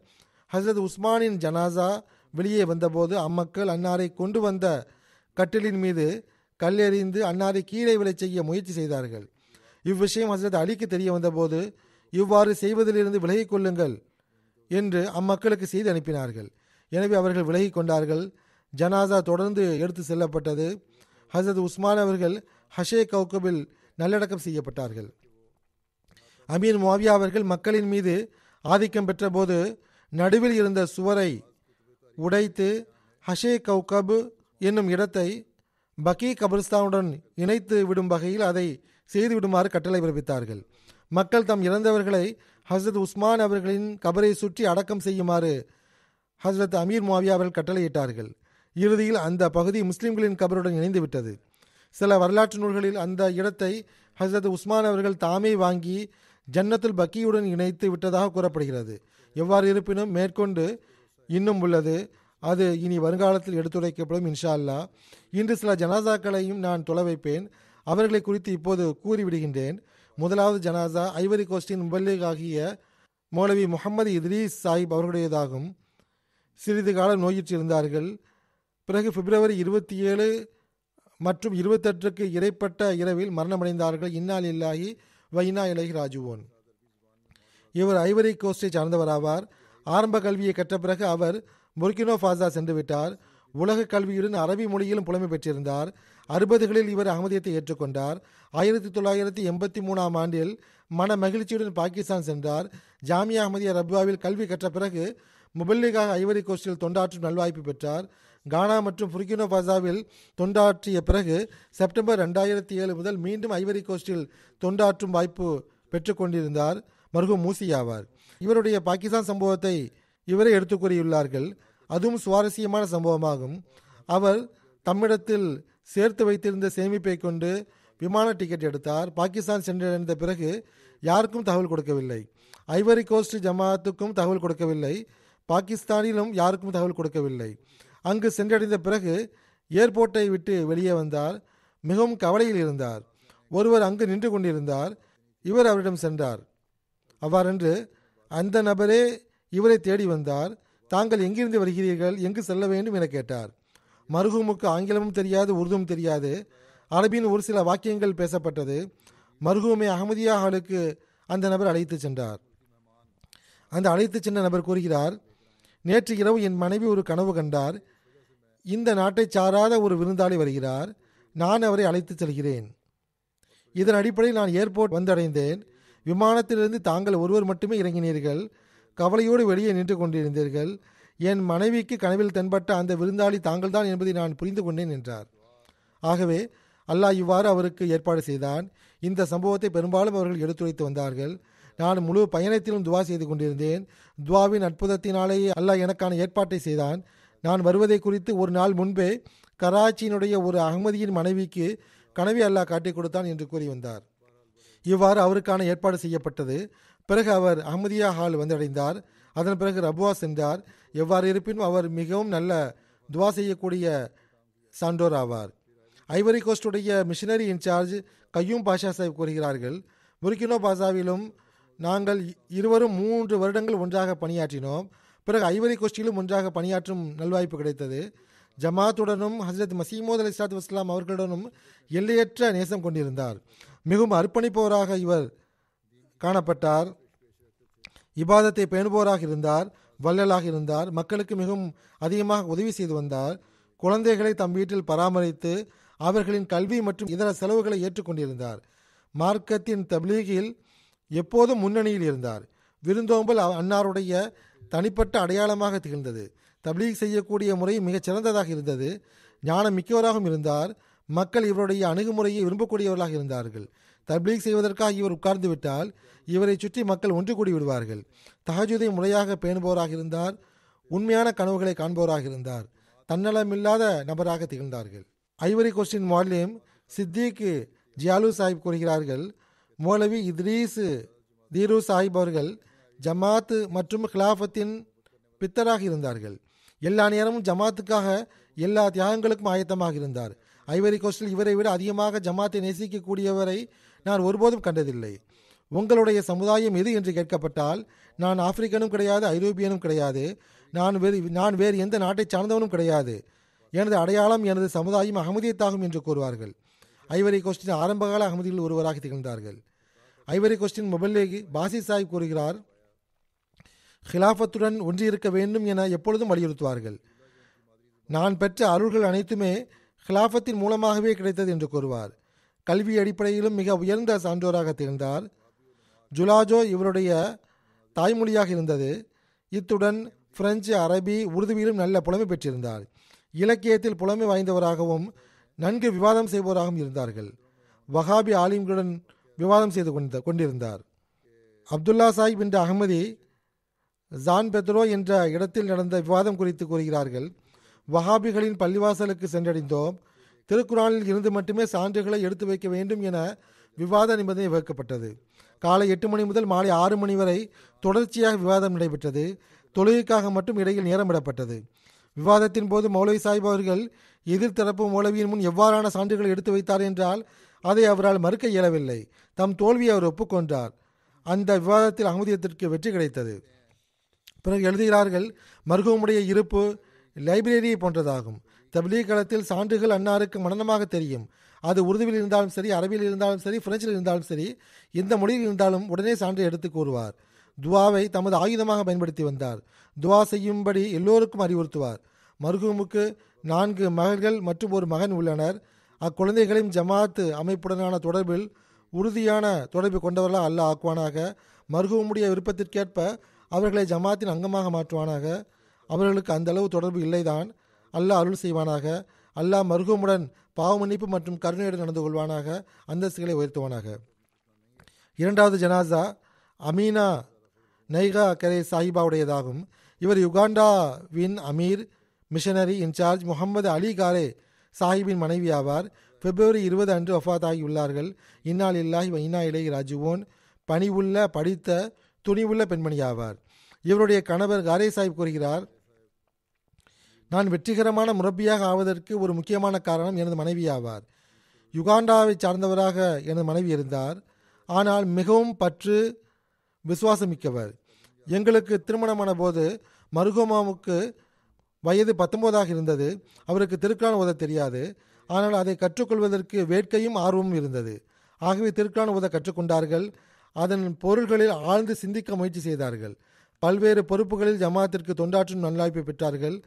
S2: ஹசரத் உஸ்மானின் ஜனாசா வெளியே வந்தபோது அம்மக்கள் அன்னாரை கொண்டு வந்த கட்டிலின் மீது கல்லெறிந்து அன்னாரை கீழே விழச் செய்ய முயற்சி செய்தார்கள். இவ்விஷயம் ஹசரத் அலிக்கு தெரிய வந்தபோது, இவ்வாறு செய்வதிலிருந்து விலகிக் கொள்ளுங்கள் என்று அம்மக்களுக்கு செய்தி அனுப்பினார்கள். எனவே அவர்கள் விலகிக் கொண்டார்கள். ஜனாசா தொடர்ந்து எடுத்து செல்லப்பட்டது. ஹசரத் உஸ்மான் அவர்கள் ஹஷே கௌகபில் நல்லடக்கம் செய்யப்பட்டார்கள். அமீர் முஆவியா அவர்கள் மக்களின் மீது ஆதிக்கம் பெற்ற போது நடுவில் இருந்த சுவரை உடைத்து ஹஷே கௌகப் என்னும் இடத்தை பக்கி கபிரிஸ்தானுடன் இணைத்து விடும் வகையில் அதை செய்துவிடுமாறு கட்டளை பிறப்பித்தார்கள். மக்கள் தம் இறந்தவர்களை ஹசரத் உஸ்மான் அவர்களின் கபரை சுற்றி அடக்கம் செய்யுமாறு ஹசரத் அமீர் முஆவியா அவர்கள் கட்டளையிட்டார்கள். இறுதியில் அந்த பகுதி முஸ்லிம்களின் கபருடன் இணைந்து விட்டது. சில வரலாற்று நூல்களில் அந்த இடத்தை ஹசரத் உஸ்மான் அவர்கள் தாமே வாங்கி ஜன்னத்துல் பக்கியுடன் இணைத்து விட்டதாக கூறப்படுகிறது. எவ்வாறு இருப்பினும் மேற்கொண்டு இன்னும் உள்ளது. அது இனி வருங்காலத்தில் எடுத்துரைக்கப்படும் இன்ஷா அல்லாஹ். இன்று சில ஜனாசாக்களையும் நான் தொலை வைப்பேன். அவர்களை குறித்து இப்போது கூறிவிடுகின்றேன். முதலாவது ஜனாசா ஐவரி கோஸ்டின் முபல்லிக் ஆகிய மௌலவி முகமது இத்ரீஸ் சாஹிப் அவர்களுடையதாகும். சிறிது காலம் நோயிற்று இருந்தார்கள். பிறகு பிப்ரவரி 27 மற்றும் 28க்கு இடைப்பட்ட இரவில் மரணமடைந்தார்கள். இன்னா லில்லாஹி வ இன்னா இலைஹி ராஜிஊன். இவர் ஐவரி கோஸ்டை சார்ந்தவராவார். ஆரம்ப கல்வியை கற்ற பிறகு அவர் புர்கினோ ஃபாசா சென்று விட்டார். உலக கல்வியுடன் அரபி மொழியிலும் புலமை பெற்றிருந்தார். 60களில் இவர் அகமதியத்தை ஏற்றுக்கொண்டார். 1983ஆம் ஆண்டில் மன மகிழ்ச்சியுடன் பாகிஸ்தான் சென்றார். ஜாமியா அஹமதியா ரப்வாவில் கல்வி கற்ற பிறகு முபல்லிகாக ஐவரி கோஸ்டில் தொண்டாற்றும் நல்வாய்ப்பு பெற்றார். கானா மற்றும் புர்கினோ ஃபாசாவில் தொண்டாற்றிய பிறகு செப்டம்பர் 2007 முதல் மீண்டும் ஐவரி கோஸ்டில் தொண்டாற்றும் வாய்ப்பு பெற்றுக்கொண்டிருந்தார். மர்ஹூம் மூசி ஆவார். இவருடைய பாகிஸ்தான் சம்பவத்தை இவரே எடுத்துக் கூறியுள்ளார்கள். அதுவும் சுவாரஸ்யமான சம்பவமாகும். அவர் தம்மிடத்தில் சேர்த்து வைத்திருந்த சேமிப்பை கொண்டு விமான டிக்கெட் எடுத்தார். பாகிஸ்தான் சென்றடைந்த பிறகு யாருக்கும் தகவல் கொடுக்கவில்லை. ஐவரி கோஸ்ட் ஜமாத்துக்கும் தகவல் கொடுக்கவில்லை. பாகிஸ்தானிலும் யாருக்கும் தகவல் கொடுக்கவில்லை. அங்கு சென்றடைந்த பிறகு ஏர்போர்ட்டை விட்டு வெளியே வந்தார். மிகவும் கவலையில் இருந்தார். ஒருவர் அங்கு நின்று கொண்டிருந்தார். இவர் அவரிடம் சென்றார். அவ்வாறென்று அந்த நபரே இவரை தேடி வந்தார். தாங்கள் எங்கிருந்து வருகிறீர்கள், எங்கு செல்ல வேண்டும் என கேட்டார். மர்ஹூமுக்கு ஆங்கிலமும் தெரியாது, உருதும் தெரியாது. அரபியின் ஒரு சில வாக்கியங்கள் பேசப்பட்டது. மர்ஹூமை அஹமதியா ஹாலுக்கு அந்த நபர் அழைத்து சென்றார். அந்த அழைத்து சென்ற நபர் கூறுகிறார், நேற்று இரவு என் மனைவி ஒரு கனவு கண்டார். இந்த நாட்டை சாராத ஒரு விருந்தாளி வருகிறார். நான் அவரை அழைத்து செல்கிறேன். இதன் அடிப்படையில் நான் ஏர்போர்ட் வந்தடைந்தேன். விமானத்திலிருந்து தாங்கள் ஒருவர் மட்டுமே இறங்கினீர்கள். கவலையோடு வெளியே நின்று கொண்டிருந்தீர்கள். என் மனைவிக்கு கனவில் தென்பட்ட அந்த விருந்தாளி தாங்கள்தான் என்பதை நான் புரிந்து கொண்டேன் என்றார். ஆகவே அல்லாஹ் இவ்வாறு அவருக்கு ஏற்பாடு செய்தான். இந்த சம்பவத்தை பெரும்பாலும் அவர்கள் எடுத்துரைத்து வந்தார்கள். நான் முழு பயணத்திலும் துவா செய்து கொண்டிருந்தேன். துவாவின் அற்புதத்தினாலேயே அல்லாஹ் எனக்கான ஏற்பாட்டை செய்தான். நான் வருவதை குறித்து ஒரு நாள் முன்பே கராச்சியினுடைய ஒரு அகமதியின் மனைவிக்கு கனவை அல்லாஹ் காட்டிக் கொடுத்தான் என்று கூறி வந்தார். இவ்வாறு அவருக்கான ஏற்பாடு செய்யப்பட்டது. பிறகு அவர் அஹமதியா ஹால் வந்தடைந்தார். அதன் பிறகு ரபுவா சென்றார். எவ்வாறு இருப்பினும் அவர் மிகவும் நல்ல துவா செய்யக்கூடிய சான்றோர் ஆவார். ஐவரி கோஸ்டுடைய மிஷனரி இன்சார்ஜ் கையூம் பாஷா சாஹிப் கூறுகிறார்கள், புர்கினோ பாசாவிலும் நாங்கள் இருவரும் 3 வருடங்கள் ஒன்றாக பணியாற்றினோம். பிறகு ஐவரி கோஸ்டிலும் ஒன்றாக பணியாற்றும் நல்வாய்ப்பு கிடைத்தது. ஜமாத்துடனும் ஹசரத் மசீமோத் அலைஹிஸ்ஸலாத்து வஸ்ஸலாம் அவர்களுடனும் எல்லையற்ற நேசம் கொண்டிருந்தார். மிகவும் அர்ப்பணிப்பவராக இவர் காணப்பட்டார். இபாதத்தை பேணுபவராக இருந்தார். வள்ளலாக இருந்தார். மக்களுக்கு மிகவும் அதிகமாக உதவி செய்து வந்தார். குழந்தைகளை தம் வீட்டில் பராமரித்து அவர்களின் கல்வி மற்றும் இதர செலவுகளை ஏற்றுக்கொண்டிருந்தார். மார்க்கத்தின் தப்லீகில் எப்போதும் முன்னணியில் இருந்தார். விருந்தோம்பல் அன்னாருடைய தனிப்பட்ட அடையாளமாக திகழ்ந்தது. தப்லீக் செய்யக்கூடிய முறை மிகச் சிறந்ததாக இருந்தது. ஞானம் மிக்கவராகவும் இருந்தார். மக்கள் இவருடைய அணுகுமுறையை விரும்பக்கூடியவர்களாக இருந்தார்கள். தப்லீக் செய்வதற்காக இவர் உட்கார்ந்து விட்டால் இவரை சுற்றி மக்கள் ஒன்று கூடி விடுவார்கள். தஹஜுதை முறையாக பேணுபவராக இருந்தார். உண்மையான கனவுகளை காண்பவராக இருந்தார். தன்னலமில்லாத நபராக திகழ்ந்தார்கள். ஐவரி கோஸ்டின் மௌலிம் சித்திக் ஜியாலு சாஹிப் கூறுகிறார்கள், மௌலவி இத்ரீஸ் தீரு சாஹிப் அவர்கள் ஜமாத் மற்றும் கிலாஃபத்தின் பித்தராக இருந்தார்கள். எல்லா நேரமும் ஜமாத்துக்காக எல்லா தியாகங்களுக்கும் ஆயத்தமாக இருந்தார். ஐவரி கோஸ்டில் இவரை விட அதிகமாக ஜமாத்தை நேசிக்கக்கூடியவரை நான் ஒருபோதும் கண்டதில்லை. உங்களுடைய சமுதாயம் எது என்று கேட்கப்பட்டால் நான் ஆப்பிரிக்கனும் கிடையாது, ஐரோப்பியனும் கிடையாது, நான் வேறு எந்த நாட்டை சார்ந்தவனும் கிடையாது. எனது அடையாளம் எனது சமுதாயம் அகமதியத்தாகும் என்று கூறுவார்கள். ஐவரி கோஸ்டின் ஆரம்பகால அகமதியில் ஒருவராக திகழ்ந்தார்கள். ஐவரி கோஸ்டின் முபல்லேகி பாசி சாஹிப் கூறுகிறார், ஹிலாஃபத்துடன் ஒன்றியிருக்க வேண்டும் என எப்பொழுதும் வலியுறுத்துவார்கள். நான் பெற்ற அருள்கள் அனைத்துமே ஹிலாஃபத்தின் மூலமாகவே கிடைத்தது என்று கூறுவார். கல்வி அடிப்படையிலும் மிக உயர்ந்த சான்றோராக திகழ்ந்தார். ஜுலாஜோ இவருடைய தாய்மொழியாக இருந்தது. இத்துடன் பிரெஞ்சு, அரபி, உருதுவிலும் நல்ல புலமை பெற்றிருந்தார். இலக்கியத்தில் புலமை வாய்ந்தவராகவும் நன்கு விவாதம் செய்பவராகவும் இருந்தார்கள். வஹாபி ஆலிம்களுடன் விவாதம் செய்து கொண்டிருந்தார். அப்துல்லா சாஹிப் என்ற அகமதி ஜான் பெத்ரோ என்ற இடத்தில் நடந்த விவாதம் குறித்து கூறுகிறார்கள். வஹாபிகளின் பள்ளிவாசலுக்கு சென்றடைந்தோம். திருக்குரானில் இருந்து மட்டுமே சான்றுகளை எடுத்து வைக்க வேண்டும் என விவாத நிபந்தனை வகுக்கப்பட்டது. காலை 8 மணி முதல் மாலை 6 மணி வரை தொடர்ச்சியாக விவாதம் நடைபெற்றது. தொழுகைக்காக மட்டும் இடையில் நேரமிடப்பட்டது. விவாதத்தின் போது மௌலவி சாஹிப் அவர்கள் எதிர்த்தரப்பு மௌலவியின் முன் எவ்வாறான சான்றுகளை எடுத்து வைத்தார் என்றால் அதை அவரால் மறுக்க இயலவில்லை. தம் தோல்வியை அவர் ஒப்புக்கொண்டார். அந்த விவாதத்தில் அகமதியத்திற்கு வெற்றி கிடைத்தது. பிறகு எழுதுகிறார்கள், மர்ஹூமுடைய இருப்பு லைப்ரரியை போன்றதாகும். தப்லீக் களத்தில் சான்றுகள் அன்னாருக்கு மனனமாக தெரியும். அது உருதுவில் இருந்தாலும் சரி, அரபியில் இருந்தாலும் சரி, பிரெஞ்சில் இருந்தாலும் சரி, எந்த மொழியில் இருந்தாலும் உடனே சான்றை எடுத்து கூறுவார். துவாவை தமது ஆயுதமாக பயன்படுத்தி வந்தார். துவா செய்யும்படி எல்லோருக்கும் அறிவுறுத்துவார். மர்ஹூமுக்கு 4 மகள்கள் மற்றும் ஒரு மகன் உள்ளனர். அக்குழந்தைகளையும் ஜமாத் அமைப்புடனான தொடர்பில் உறுதியான தொடர்பு கொண்டவர்களாக அல்லாஹ் ஆக்குவானாக. மர்ஹூமுடைய விருப்பத்திற்கேற்ப அவர்களை ஜமாத்தின் அங்கமாக மாற்றுவானாக. அவர்களுக்கு அந்த அளவு தொடர்பு இல்லைதான். அல்லாஹ் அருள் செய்வானாக. அல்லாஹ் மர்ஹூமுடன் பாவ மன்னிப்பு மற்றும் கருணையுடன் நடந்து கொள்வானாக. அந்தஸ்துகளை உயர்த்துவானாக. 2வது ஜனாசா அமீனா நைகா கரே சாஹிபாவுடையதாகும். இவர் யுகாண்டாவின் அமீர் மிஷனரி இன்சார்ஜ் முகமது அலி காரே சாஹிபின் மனைவி ஆவார். பிப்ரவரி 20 அன்று வஃபாத் ஆகியுள்ளார்கள். இன்னா லில்லாஹி வ இன்னா இலைஹி ராஜிஊன். பணிவுள்ள, படித்த, துணிவுள்ள பெண்மணி ஆவார். இவருடைய கணவர் காரே சாஹிப் கூறுகிறார், நான் வெற்றிகரமான முரப்பியாக ஆவதற்கு ஒரு முக்கியமான காரணம் எனது மனைவி ஆவார். யுகாண்டாவை சார்ந்தவராக எனது மனைவி இருந்தார். ஆனால் மிகவும் பற்று, விசுவாசமிக்கவர். எங்களுக்கு திருமணமான போது மர்ஹூமாவுக்கு வயது 19 இருந்தது. அவருக்கு திருக்குரான் ஓத தெரியாது. ஆனால் அதை கற்றுக்கொள்வதற்கு வேட்கையும் ஆர்வமும் இருந்தது. ஆகவே திருக்குரான் ஓத கற்றுக்கொண்டார்கள். அதன் பொருள்களில் ஆழ்ந்து சிந்திக்க முயற்சி செய்தார்கள். பல்வேறு பொறுப்புகளில் ஜமாத்திற்கு தொண்டாற்றும் நல்வாய்ப்பை பெற்றார்கள்.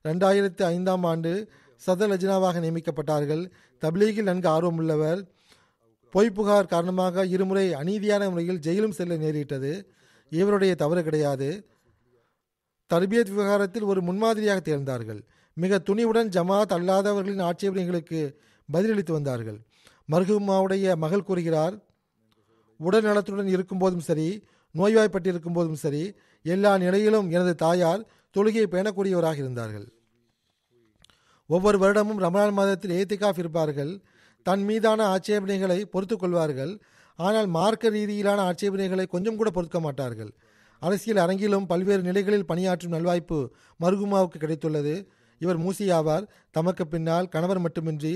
S2: 2005 ஆண்டு சதர் லஜ்னாவாக நியமிக்கப்பட்டார்கள். தப்லீகில் நன்கு ஆர்வமுள்ளவர். பொய்ப்புகார் காரணமாக இருமுறை அநீதியான முறையில் ஜெயிலும் செல்ல நேரிட்டது. இவருடைய தவறு கிடையாது. தர்பியத் விவகாரத்தில் ஒரு முன்மாதிரியாக திகழ்ந்தார்கள். மிக துணிவுடன் ஜமாத் அல்லாதவர்களின் ஆட்சேபனைகளுக்கு பதிலளித்து வந்தார்கள். மர்ஹூமாவுடைய மகள் கூறுகிறார், உடல் நலத்துடன் இருக்கும்போதும் சரி, நோய்வாய்ப்பட்டிருக்கும் போதும் சரி, எல்லா நிலையிலும் எனது தாயார் தொழுகையை பேணக்கூடியவராக இருந்தார்கள். ஒவ்வொரு வருடமும் ரமலான் மாதத்தில் ஏத்திகாஃப் இருப்பார்கள். தன் மீதான ஆட்சேபனைகளை பொறுத்து கொள்வார்கள். ஆனால் மார்க்க ரீதியிலான ஆட்சேபனைகளை கொஞ்சம் கூட பொறுக்க மாட்டார்கள். அரசியல் அரங்கிலும் பல்வேறு நிலைகளில் பணியாற்றும் நல்வாய்ப்பு மர்ஹூமாவுக்கு கிடைத்துள்ளது. இவர் மூசி ஆவார். தமக்கு பின்னால் கணவர் மட்டுமின்றி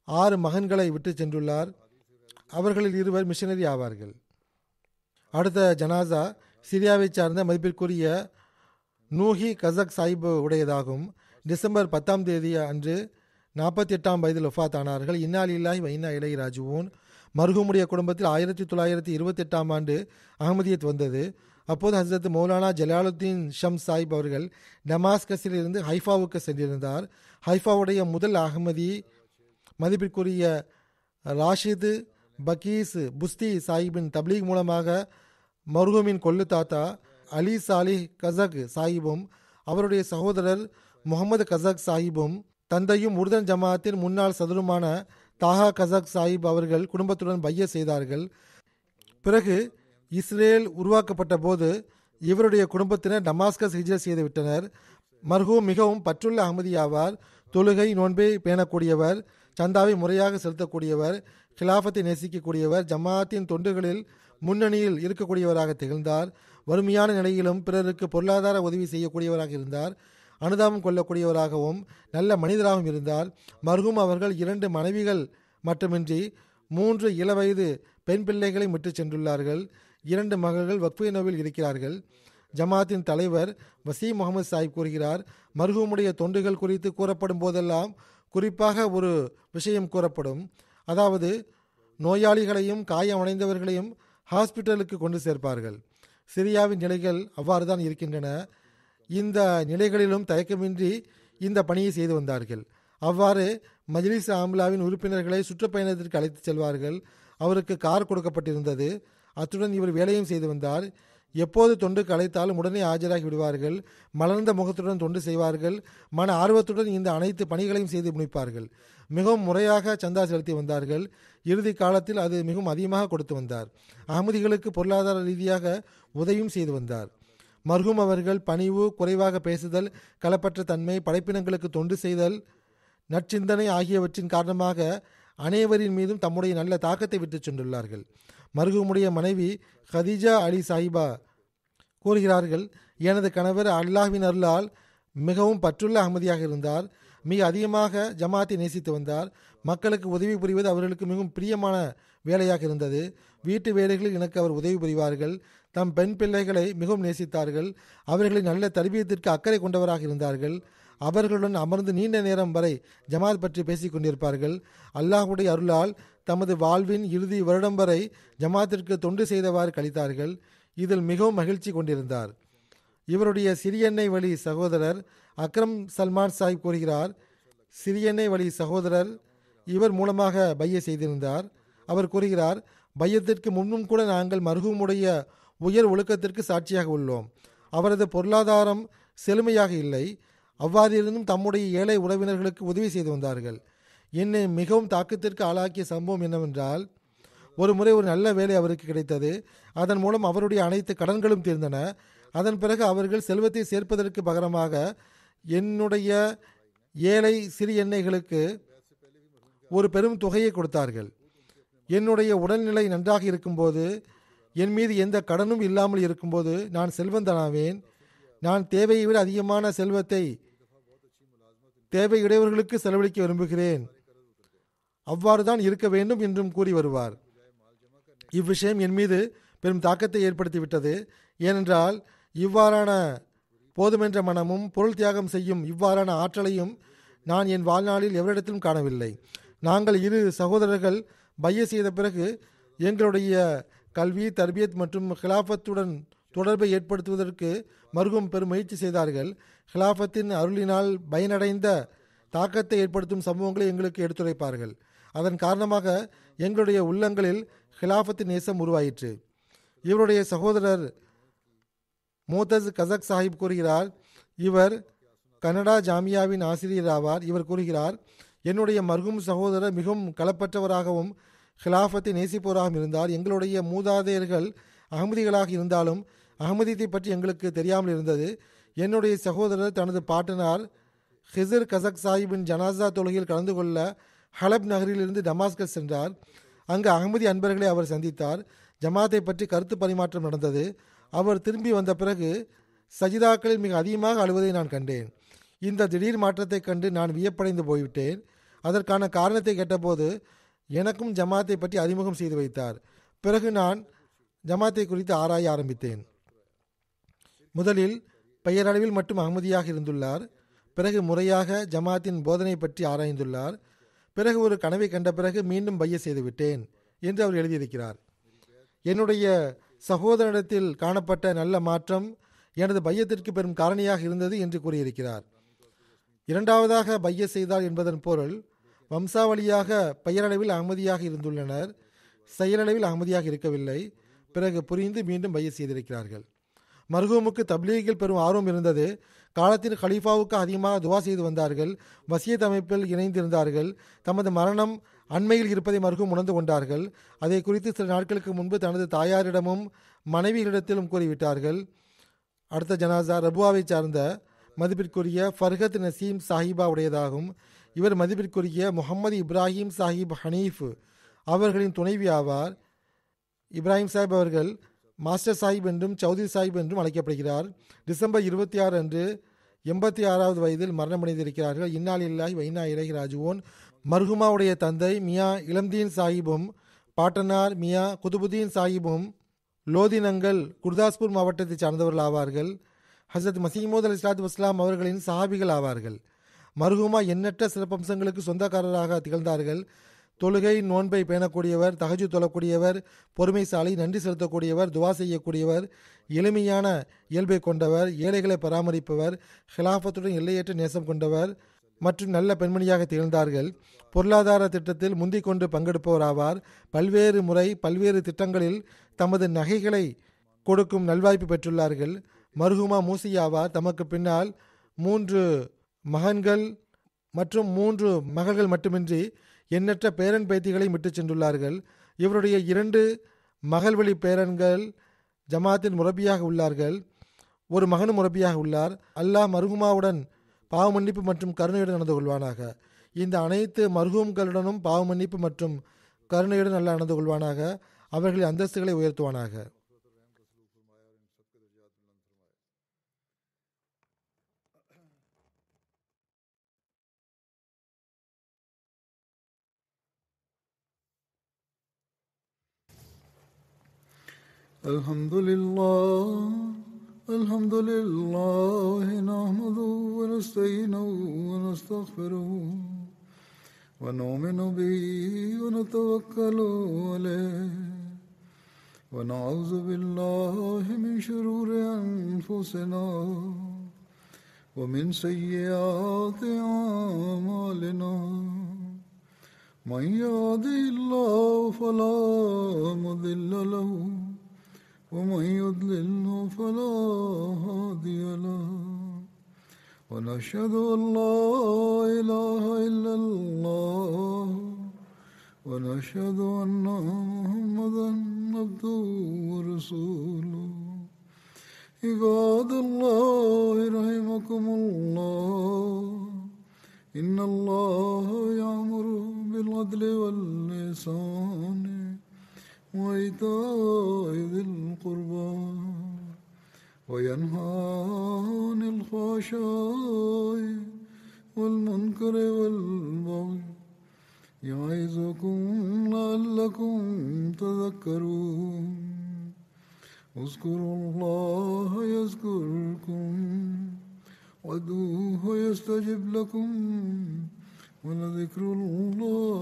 S2: 6 மகன்களை விட்டு சென்றுள்ளார். அவர்களில் 2 மிஷனரி ஆவார்கள். அடுத்த ஜனாசா சிரியாவை சார்ந்த மதிப்பிற்குரிய நூஹி கசக் சாஹிப் உடையதாகும். டிசம்பர் 10 அன்று 48 வயதில் வஃபாத் ஆனார்கள். இன்னா லில்லாஹி வ இன்னா இலைஹி ராஜிஊன். மர்ஹூமுடைய குடும்பத்தில் 1928 ஆண்டு அஹமதியத் வந்தது. அப்போது ஹசரத் மௌலானா ஜலாலுத்தீன் ஷம் சாஹிப் அவர்கள் டமாஸ்கஸில் இருந்து ஹைஃபாவுக்கு சென்றிருந்தார். ஹைஃபாவுடைய முதல் அஹமதி மதிப்பிற்குரிய ராஷித் பக்கீஸ் புஸ்தி சாஹிப்பின் தப்லீக் மூலமாக மர்ஹூமின் கொல்லு தாத்தா அலி சாலிஹ் கசக் சாஹிப்பும் அவருடைய சகோதரர் முகமது கசக் சாஹிப்பும் தந்தையும் உர்தன் ஜமாத்தின் முன்னாள் சதுருமான தாஹா கசக் சாஹிப் அவர்கள் குடும்பத்துடன் பைய செய்தார்கள். பிறகு இஸ்ரேல் உருவாக்கப்பட்ட போது இவருடைய குடும்பத்தினர் டமாஸ்கஸ் ஹிஜ்ரத் செய்துவிட்டனர். மர்ஹூம் மிகவும் பற்றுள்ள அஹமதி ஆவார். தொழுகை நோன்பை பேணக்கூடியவர், சந்தாவை முறையாக செலுத்தக்கூடியவர், கிலாஃபத்தை நேசிக்கக்கூடியவர், ஜமாத்தின் தொண்டுகளில் முன்னணியில் இருக்கக்கூடியவராக திகழ்ந்தார். வறுமையான நிலையிலும் பிறருக்கு பொருளாதார உதவி செய்யக்கூடியவராக இருந்தார். அனுதாபம் கொள்ளக்கூடியவராகவும் நல்ல மனிதராகவும் இருந்தார். மர்ஹூம் அவர்கள் 2 மனைவிகள் மட்டுமின்றி 3 இளவயது பெண் பிள்ளைகளை விட்டு சென்றுள்ளார்கள். 2 மகள்கள் வக்ஃபேனோவில் இருக்கிறார்கள். ஜமாத்தின் தலைவர் வசீம் முகமது சாஹிப் கூறுகிறார், மர்ஹூமுடைய தொண்டுகள் குறித்து கூறப்படும் போதெல்லாம் குறிப்பாக ஒரு விஷயம் கூறப்படும். அதாவது நோயாளிகளையும் காயமடைந்தவர்களையும் ஹாஸ்பிட்டலுக்கு கொண்டு சேர்ப்பார்கள். சிரியாவின் நிலைகள் அவ்வாறு தான் இருக்கின்றன. இந்த நிலைகளிலும் தயக்கமின்றி இந்த பணியை செய்து வந்தார்கள். அவ்வாறு மஜ்லிஸ் ஆம்லாவின் உறுப்பினர்களை சுற்றுப்பயணத்திற்கு அழைத்து செல்வார்கள். அவருக்கு கார் கொடுக்கப்பட்டிருந்தது. அத்துடன் இவர் வேலையும் செய்து வந்தார். எப்போது தொண்டுக்கு அழைத்தாலும் உடனே ஆஜராகி விடுவார்கள். மலர்ந்த முகத்துடன் தொண்டு செய்வார்கள். மன ஆர்வத்துடன் இந்த அனைத்து பணிகளையும் செய்து முடிப்பார்கள். மிகவும் முறையாக சந்தா செலுத்தி வந்தார்கள். இறுதி காலத்தில் அது மிகவும் அதிகமாக கொடுத்து வந்தார். அகமதிகளுக்கு பொருளாதார ரீதியாக உதவியும் செய்து வந்தார். மர்ஹூம் அவர்கள் பணிவு, குறைவாக பேசுதல், களப்பற்ற தன்மை, படைப்பினங்களுக்கு தொண்டு செய்தல், நற்சிந்தனை ஆகியவற்றின் காரணமாக அனைவரின் மீதும் தம்முடைய நல்ல தாக்கத்தை விட்டு சென்றுள்ளார்கள். மர்ஹூமுடைய மனைவி ஹதீஜா அலி சாஹிபா கூறுகிறார்கள், எனது கணவர் அல்லாஹ்வின் அருளால் மிகவும் பற்றுள்ள அகமதியாக இருந்தார். மிக அதிகமாக ஜமாத்தை நேசித்து வந்தார். மக்களுக்கு உதவி புரிவது அவர்களுக்கு மிகவும் பிரியமான வேலையாக இருந்தது. வீட்டு வேலைகளில் எனக்கு அவர் உதவி புரிவார்கள். தம் பெண் பிள்ளைகளை மிகவும் நேசித்தார்கள். அவர்களின் நல்ல தர்பியத்திற்கு அக்கறை கொண்டவராக இருந்தார்கள். அவர்களுடன் அமர்ந்து நீண்ட நேரம் வரை ஜமாத் பற்றி பேசிக் கொண்டிருப்பார்கள். அல்லாஹுடைய அருளால் தமது வாழ்வின் இறுதி வருடம் வரை ஜமாத்திற்கு தொண்டு செய்தவாறு கழித்தார்கள். இதில் மிகவும் மகிழ்ச்சி கொண்டிருந்தார். இவருடைய சிறியன்னை வழி சகோதரர் அக்ரம் சல்மான் சாஹிப் கூறுகிறார், சிறியன்னை வழி சகோதரர் இவர் மூலமாக பைய செய்திருந்தார். அவர் கூறுகிறார், பையத்திற்கு முன்னும் கூட நாங்கள் மர்ஹூமுடைய உயர் ஒழுக்கத்திற்கு சாட்சியாக உள்ளோம். அவரது பொருளாதாரம் செழுமையாக இல்லை. அவ்வாறிருந்தும் தம்முடைய ஏழை உறவினர்களுக்கு உதவி செய்து வந்தார்கள். என்னை மிகவும் தாக்கத்திற்கு ஆளாக்கிய சம்பவம் என்னவென்றால், ஒரு முறை ஒரு நல்ல வேலை அவருக்கு கிடைத்தது. அதன் மூலம் அவருடைய அனைத்து கடன்களும் தீர்ந்தன. அதன் பிறகு அவர்கள் செல்வத்தை சேர்ப்பதற்கு பகரமாக என்னுடைய ஏழை சிறு எண்ணெய்களுக்கு ஒரு பெரும் தொகையை கொடுத்தார்கள். என்னுடைய உடல்நிலை நன்றாக இருக்கும்போது, என் மீது எந்த கடனும் இல்லாமல் இருக்கும்போது நான் செல்வந்தனாவேன். நான் தேவையை விட அதிகமான செல்வத்தை தேவையுடையவர்களுக்கு செலவழிக்க விரும்புகிறேன். அவ்வாறு தான் இருக்க வேண்டும் என்றும் கூறி வருவார். இவ்விஷயம் என் மீது பெரும் தாக்கத்தை ஏற்படுத்திவிட்டது. ஏனென்றால் இவ்வாறான போதுமென்ற மனமும் பொருள் தியாகம் செய்யும் இவ்வாறான ஆற்றலையும் நான் என் வாழ்நாளில் எவரிடத்திலும் காணவில்லை. நாங்கள் இரு சகோதரர்கள் பைய செய்த பிறகு எங்களுடைய கல்வி, தர்பியத் மற்றும் ஹிலாஃபத்துடன் தொடர்பை ஏற்படுத்துவதற்கு மர்ஹூம் பெரும் முயற்சி செய்தார்கள். ஹிலாஃபத்தின் அருளினால் பயனடைந்த தாக்கத்தை ஏற்படுத்தும் சம்பவங்களை எங்களுக்கு எடுத்துரைப்பார்கள். அதன் காரணமாக எங்களுடைய உள்ளங்களில் ஹிலாஃபத்தின் நேசம் உருவாயிற்று. இவருடைய சகோதரர் மோதஸ் கசக் சாஹிப் கூறுகிறார், இவர் கனடா ஜாமியாவின் ஆசிரியர் ஆவார். இவர் கூறுகிறார், என்னுடைய மர்ஹூம் சகோதரர் மிகவும் களப்பற்றவராகவும் ஹிலாஃபத்தை நேசிப்பவராகவும் இருந்தார். எங்களுடைய மூதாதையர்கள் அகமதிகளாக இருந்தாலும் அகமதியத்தை பற்றி எங்களுக்கு தெரியாமல் இருந்தது. என்னுடைய சகோதரர் தனது பாட்டனார் ஹிசர் கசக் சாஹிப்பின் ஜனாசா தொழுகையில் கலந்து கொள்ள ஹலப் நகரிலிருந்து டமாஸ்கஸ் சென்றார். அங்கு அகமதி அன்பர்களை அவர் சந்தித்தார். ஜமாத்தை பற்றி கருத்து பரிமாற்றம் நடந்தது. அவர் திரும்பி வந்த பிறகு சஜிதாக்களில் மிக அதிகமாக அழுவதை நான் கண்டேன். இந்த திடீர் மாற்றத்தை கண்டு நான் வியப்படைந்து போய்விட்டேன். அதற்கான காரணத்தை கேட்டபோது எனக்கும் ஜமாத்தை பற்றி அறிமுகம் செய்து வைத்தார். பிறகு நான் ஜமாத்தை குறித்து ஆராய ஆரம்பித்தேன். முதலில் பெயரளவில் மட்டும் அகமதியாக இருந்துள்ளார். பிறகு முறையாக ஜமாத்தின் போதனை பற்றி ஆராய்ந்துள்ளார். பிறகு ஒரு கனவை கண்ட பிறகு மீண்டும் பைய செய்துவிட்டேன் என்று அவர் எழுதியிருக்கிறார். என்னுடைய சகோதரனிடத்தில் காணப்பட்ட நல்ல மாற்றம் எனது பையத்திற்கு பெரும் காரணியாக இருந்தது என்று கூறியிருக்கிறார். இரண்டாவதாக பைய செய்தார் என்பதன் பொருள் வம்சாவளியாக பெயரளவில் அகமதியாக இருந்துள்ளனர், செயலளவில் அகமதியாக இருக்கவில்லை. பிறகு புரிந்து மீண்டும் பைய செய்திருக்கிறார்கள். மர்ஹூமுக்கு தப்லீகில் பெரும் ஆர்வம் இருந்தது. காலத்தில் கலீஃபாவுக்கு அதிகமாக துவா செய்து வந்தார்கள். வசியத் அமைப்பில் இணைந்திருந்தார்கள். தமது மரணம் அண்மையில் இருப்பதை மர்ஹூம் உணர்ந்து கொண்டார்கள். அதை குறித்து சில நாட்களுக்கு முன்பு தனது தாயாரிடமும் மனைவிகளிடத்திலும் கூறிவிட்டார்கள். அடுத்த ஜனாசா ரபுவாவை சார்ந்த மதிப்பிற்குரிய ஃபர்ஹத் நசீம் சாஹிபா உடையதாகும். இவர் மதிப்பிற்குரிய முகமது இப்ராஹிம் சாஹிப் ஹனீஃப் அவர்களின் துணைவி ஆவார். இப்ராஹிம் சாஹிப் அவர்கள் மாஸ்டர் சாஹிப் என்றும் சௌத்ரி சாஹிப் என்றும் அழைக்கப்படுகிறார். டிசம்பர் 26 அன்று 86வது வயதில் மரணமடைந்திருக்கிறார்கள். இன்னாலில்லாஹி வ இன்னா இலைஹி ராஜிஊன். மர்ஹூமாவுடைய தந்தை மியா இளம்தீன் சாஹிபும் பாட்டனார் மியா குதுபுதீன் சாஹிபும் லோதினங்கள் குர்தாஸ்பூர் மாவட்டத்தை சார்ந்தவர்கள் ஆவார்கள். ஹசரத் மசீமூத் அலைஹிஸ்ஸலாத்து வஸ்ஸலாம் அவர்களின் சஹாபிகள் ஆவார்கள். மர்ஹூமா எண்ணற்ற சிறப்பம்சங்களுக்கு சொந்தக்காரராக திகழ்ந்தார்கள். தொழுகை, நோன்பை பேணக்கூடியவர், தஹஜ்ஜுத் தொழக்கூடியவர், பொறுமைசாலி, நன்றி செலுத்தக்கூடியவர், துவா செய்யக்கூடியவர், எளிமையான இயல்பை கொண்டவர், ஏழைகளை பராமரிப்பவர், ஹிலாஃபத்துடன் எல்லையற்ற நேசம் கொண்டவர் மற்றும் நல்ல பெண்மணியாக திகழ்ந்தார்கள். பொருளாதார திட்டத்தில் முந்திக் கொண்டு பங்கெடுப்பவர் ஆவார். பல்வேறு முறை பல்வேறு திட்டங்களில் தமது நகைகளை கொடுக்கும் நல்வாய்ப்பு பெற்றுள்ளார்கள். மர்ஹூமா மூசியாவார். தமக்கு பின்னால் 3 மகன்கள் மற்றும் 3 மகள்கள் மட்டுமின்றி எண்ணற்ற பேரன் பேத்திகளை விட்டு சென்றுள்ளார்கள். இவருடைய 2 மகள்வழி பேரன்கள் ஜமாத்தின் முரபியாக உள்ளார்கள். ஒரு மகனும் முரபியாக உள்ளார். அல்லாஹ் மர்ஹூமாவுடன் பாவ மன்னிப்பு மற்றும் கருணையுடன் நடந்து கொள்வானாக. இந்த அனைத்து மர்ஹூம்களுடனும் பாவ மன்னிப்பு மற்றும் கருணையுடன் நல்லா நடந்து கொள்வானாக. அவர்களின் அந்தஸ்துகளை உயர்த்துவானாக.
S1: الحمد لله نحمده ونستعينه ونستغفره ونؤمن به ونتوكل عليه ونعوذ بالله من شرور أنفسنا ومن سيئات أعمالنا من يهده الله فلا مضل له ومن يضلل فلا هادي له ونشهد أن لا إله إلا الله ونشهد أن محمدا عبده ورسوله عباد الله رحمكم الله إن الله يأمر بالعدل والإحسان وإيتاء ذي القربى وينهى عن الفحشاء والمنكر والبغي يعظكم لعلكم تذكرون اذكروا الله يذكركم وادعوه يستجب لكم ولذكر الله